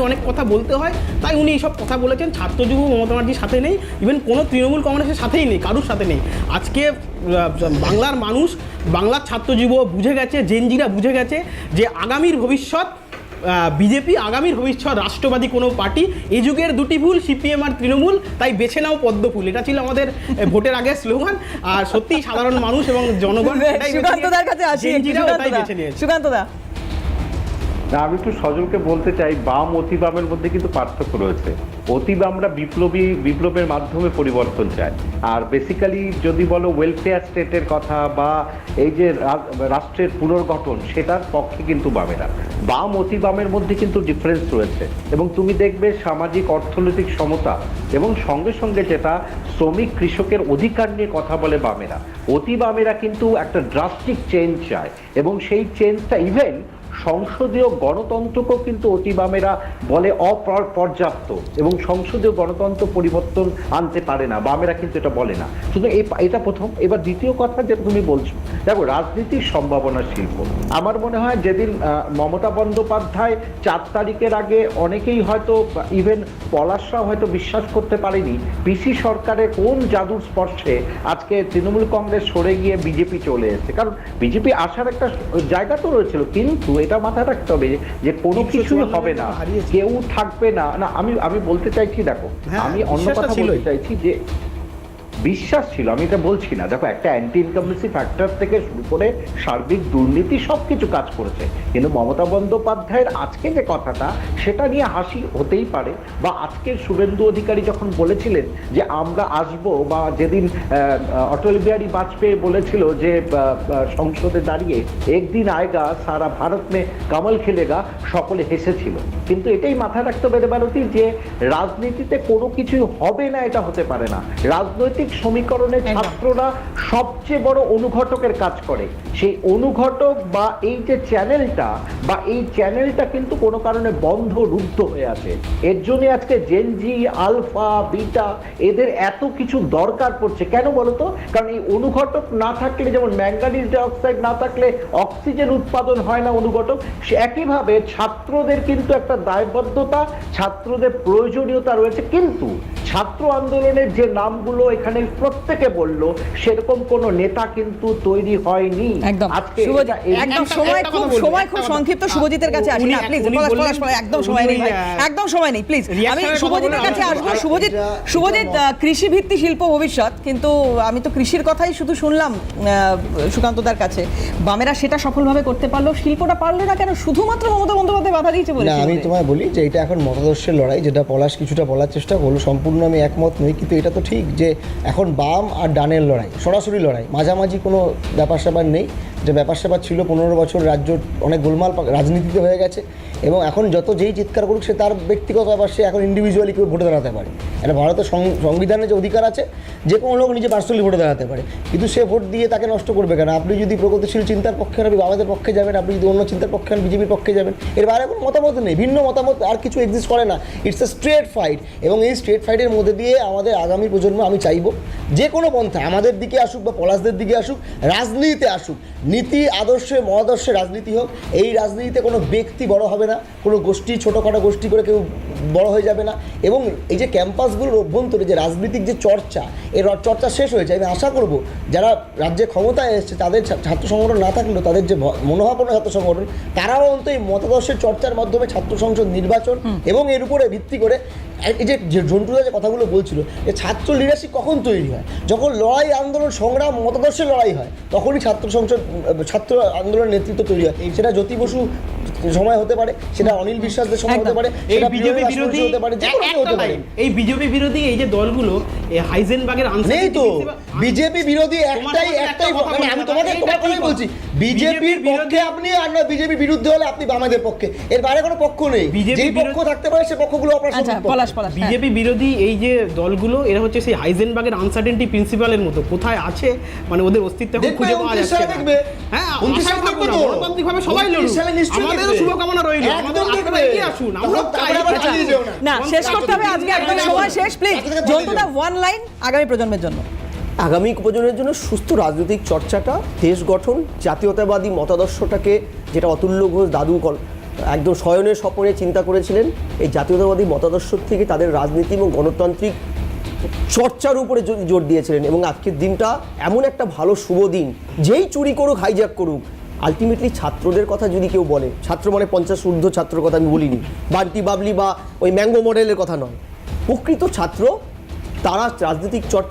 অনেক কথা বলতে হয়, তাই উনি এইসব কথা বলেছেন। ছাত্র যুব মমতা ব্যানার্জির সাথে নেই, ইভেন কোনো তৃণমূল কংগ্রেসের সাথেই নেই, কারোর সাথে নেই। আজকে বাংলার মানুষ, বাংলার ছাত্র যুব বুঝে গেছে, জেনজিরা বুঝে গেছে যে আগামীর ভবিষ্যৎ বিজেপি, আগামীর ভবিষ্যৎ রাষ্ট্রবাদী কোনো পার্টি। এই যুগের দুটি ভুল, সিপিএম আর তৃণমূল, তাই বেছে নাও পদ্মফুল। এটা ছিল আমাদের ভোটের আগে স্লোগান। আর সত্যি সাধারণ মানুষ এবং জনগণ সুকান্তদার কাছে আসি। সুকান্তদা, আমি একটু সজলকে বলতে চাই, বাম অতিবামের মধ্যে কিন্তু পার্থক্য রয়েছে। অতিবামরা বিপ্লবের মাধ্যমে পরিবর্তন চায়, আর বেসিক্যালি যদি বলো ওয়েলফেয়ার স্টেটের কথা বা এই যে রাষ্ট্রের পুনর্গঠন, সেটার পক্ষে কিন্তু বামেরা। বাম অতিবামের মধ্যে কিন্তু ডিফারেন্স রয়েছে, এবং তুমি দেখবে সামাজিক অর্থনৈতিক সমতা এবং সঙ্গে সঙ্গে যেটা শ্রমিক কৃষকের অধিকার নিয়ে কথা বলে বামেরা। অতিবামেরা কিন্তু একটা ড্রাস্টিক চেঞ্জ চায়, এবং সেই চেঞ্জটা ইভেন সংসদীয় গণতন্ত্রকেও কিন্তু অতিবামেরা বলে অপর্যাপ্ত, এবং সংসদীয় গণতন্ত্র পরিবর্তন আনতে পারে না, বামেরা কিন্তু এটা বলে না। শুধু এটা প্রথম। এবার দ্বিতীয় কথা যেটা তুমি বলছো, দেখো রাজনীতির সম্ভাবনা শিল্প, আমার মনে হয় যেদিন মমতা বন্দ্যোপাধ্যায় 4 তারিখের আগে অনেকেই হয়তো, ইভেন পলাশরাও হয়তো বিশ্বাস করতে পারেনি পিসি সরকারের কোন জাদুর স্পর্শে আজকে তৃণমূল কংগ্রেস সরে গিয়ে বিজেপি চলে এসেছে। কারণ বিজেপি আসার একটা জায়গা তো রয়েছিল, কিন্তু এটা মাথায় রাখতে হবে যে কোনো কিছুই হবে না, কেউ থাকবে না। না, আমি বলতে চাইছি, দেখো আমি অন্য কথা বলতে চাইছি যে বিশ্বাস ছিল, আমি এটা বলছি না। দেখো একটা অ্যান্টি ইনকামবেন্সি ফ্যাক্টর থেকে শুরু করে সার্বিক দুর্নীতি সবকিছু কাজ করেছে, কিন্তু মমতা বন্দ্যোপাধ্যায়ের আজকে যে কথাটা সেটা নিয়ে হাসি হতেই পারে, বা আজকের শুভেন্দু অধিকারী যখন বলেছিলেন যে আমরা আসব, বা যেদিন অটল বিহারী বাজপেয়ী বলেছিল যে সংসদে দাঁড়িয়ে একদিন আয়েগা সারা ভারত মে কামাল খেলেগা, সকলে হেসেছিল। কিন্তু এটাই মাথায় রাখতে হবে ভারতী, যে রাজনীতিতে কোনো কিছুই হবে না এটা হতে পারে না। রাজনৈতিক সমীকরণে ছাত্ররা সবচেয়ে বড় অনুঘটকের কাজ করে। সেই অনুঘটক বা এই যে চ্যানেলটা কিন্তু কোনো কারণে বন্ধ, রুদ্ধ হয়ে আছে। এর জন্য আজকে জেনজি, আলফা, বিটা এদের এত কিছু দরকার পড়ছে। কেন বলতো? কারণ এই অনুঘটক না থাকলে, যেমন ম্যাঙ্গানিজ ডাইঅক্সাইড না থাকলে অক্সিজেন উৎপাদন হয় না অনুঘটক, সে একইভাবে ছাত্রদের কিন্তু একটা দায়বদ্ধতা, ছাত্রদের প্রয়োজনীয়তা রয়েছে। কিন্তু ছাত্র আন্দোলনের যে নামগুলো এখানে প্রত্যেকে বলল, সেরকম কোন নেতা কিন্তু তৈরি হয়নি। একদম আজকে একদম সময় খুব সংক্ষিপ্ত। শুভজিতের কাছে আসি না প্লিজ, একদম সময় নেই, একদম সময় নেই প্লিজ। আমি শুভজিতের কাছে আসবো। শুভজিৎ কৃষি ভিত্তি শিল্প ভবিষ্যৎ, কিন্তু আমি তো কৃষির কথাই শুধু শুনলাম সুকান্তদার কাছে। বামেরা সেটা সফলভাবে করতে পারলো, শিল্পটা পারলো না কেন? শুধুমাত্র মমতা বন্দ্যোপাধ্যায় বাধা দিয়েছে বলে? না, আমি তোমায় বলি যে এটা এখন মতাদর্শের লড়াই, যেটা পলাশ কিছুটা বলার চেষ্টা করলো, সম্পূর্ণ আমি একমত নই। কিন্তু এটা তো ঠিক যে এখন বাম আর ডানের লড়াই, সরাসরি লড়াই, মাঝামাঝি কোনো ব্যাপার স্যাপার নেই। যে ব্যাপার স্যাপার ছিল 15 বছর, রাজ্য অনেক গোলমাল রাজনীতিতে হয়ে গেছে, এবং এখন যেই চিৎকার করুক সে তার ব্যক্তিগত ব্যাপার, সে এখন ইন্ডিভিজুয়ালি কেউ ভোটে দাঁড়াতে পারে। এটা ভারতের সংবিধানে যে অধিকার আছে, যে কোনো লোক নিজে পার্সোনালি ভোটে দাঁড়াতে পারে, কিন্তু সে ভোট দিয়ে তাকে নষ্ট করবে কেন? আপনি যদি প্রগতিশীল চিন্তার পক্ষে হন, আমাদের পক্ষে যাবেন, আপনি যদি অন্য চিন্তার পক্ষে হন, বিজেপির পক্ষে যাবেন। এর বাইরে কোনো মতামত নেই, ভিন্ন মতামত আর কিছু এক্সিস্ট করে না। ইটস এ স্ট্রেট ফাইট, এবং এই স্ট্রেট ফাইটের মধ্যে দিয়ে আমাদের আগামী প্রজন্ম, আমি চাইবো যে কোনো পন্থা আমাদের দিকে আসুক বা পলাশদের দিকে আসুক, রাজনীতিতে আসুক, নীতি আদর্শে মহাদর্শে রাজনীতি হোক। এই রাজনীতিতে কোনো ব্যক্তি বড় হবে না, কোনো গোষ্ঠী ছোটোখাটো গোষ্ঠী করে কেউ বড় হয়ে যাবে না। এবং এই যে ক্যাম্পাসগুলোর অভ্যন্তরে যে রাজনীতিক যে চর্চা, এই চর্চা শেষ হয়েছে। আমি আশা করব যারা রাজ্যে ক্ষমতায় এসেছে, তাদের ছাত্র সংগঠন না থাকলেও তাদের যে মনোভাবনা ছাত্র সংগঠন, তারাও অন্তত এই মতাদর্শের চর্চার মাধ্যমে ছাত্র সংসদ নির্বাচন এবং এর উপরে ভিত্তি করে এই যে ঝন্টুদা যে কথাগুলো বলছিল, যে ছাত্র লিডারশিপ কখন তৈরি হয়? যখন লড়াই, আন্দোলন, সংগ্রাম, মতাদর্শের লড়াই হয়, তখনই ছাত্র আন্দোলনের নেতৃত্ব তৈরি হয়। সেটা জ্যোতি বসু সময় হতে পারে, সেটা অনিল বিশ্বাসদের সময় হতে পারে, সেটা বিজেপি বিরোধী হতে পারে, যে কোনো হতে পারে। এই বিজেপি বিরোধী এই যে দলগুলো, এই হাইজেনবার্গের আনসার নেই তো। বিজেপি বিরোধী একটাই, আমি তোমাকে বলছি, বিজেপির পক্ষে আপনি, আর না বিজেপি বিরুদ্ধে হলে আপনি বামেদের পক্ষে। এর বাইরে কোনো পক্ষ নেই। যেই পক্ষ থাকতে পারে সে পক্ষগুলো অপ্রাসঙ্গিক। বিজেপি বিরোধী এই যে দলগুলো, এরা হচ্ছে সেই হাইজেনবার্গের আনসার্টেনটি প্রিন্সিপালের মতো, কোথায় আছে মানে ওদের অস্তিত্ব এখন খুঁজে পাওয়া যাচ্ছে না। হ্যাঁ, গণতান্ত্রিকভাবে সবাই লড়ুক, আমাদের শুভকামনা রইল। আপনারা এগিয়ে আসুন, আমরা না, শেষ করতে হবে আজকে, একদম সময় শেষ। প্লিজ জন্তুদা, ওয়ান লাইন আগামী প্রজন্মের জন্য। আগামী প্রজন্মের জন্য সুস্থ রাজনৈতিক চর্চাটা, দেশ গঠন, জাতীয়তাবাদী মতাদর্শটাকে, যেটা অতুল্য ঘোষ দাদু একদম শয়নের স্বপনে চিন্তা করেছিলেন, এই জাতীয়তাবাদী মতাদর্শ থেকে তাদের রাজনীতি এবং গণতান্ত্রিক চর্চার উপরে জোর দিয়েছিলেন। এবং আজকের দিনটা এমন একটা ভালো শুভ দিন, যেই চুরি করুক, হাইজ্যাক করুক, আলটিমেটলি ছাত্রদের কথা যদি কেউ বলে, ছাত্র মানে 50 ঊর্ধ্ব ছাত্রের কথা আমি বলিনি, বান্টি বাবলি বা ওই ম্যাঙ্গো মডেলের কথা নয়, প্রকৃত ছাত্র, তারা রাজনৈতিক চর্চা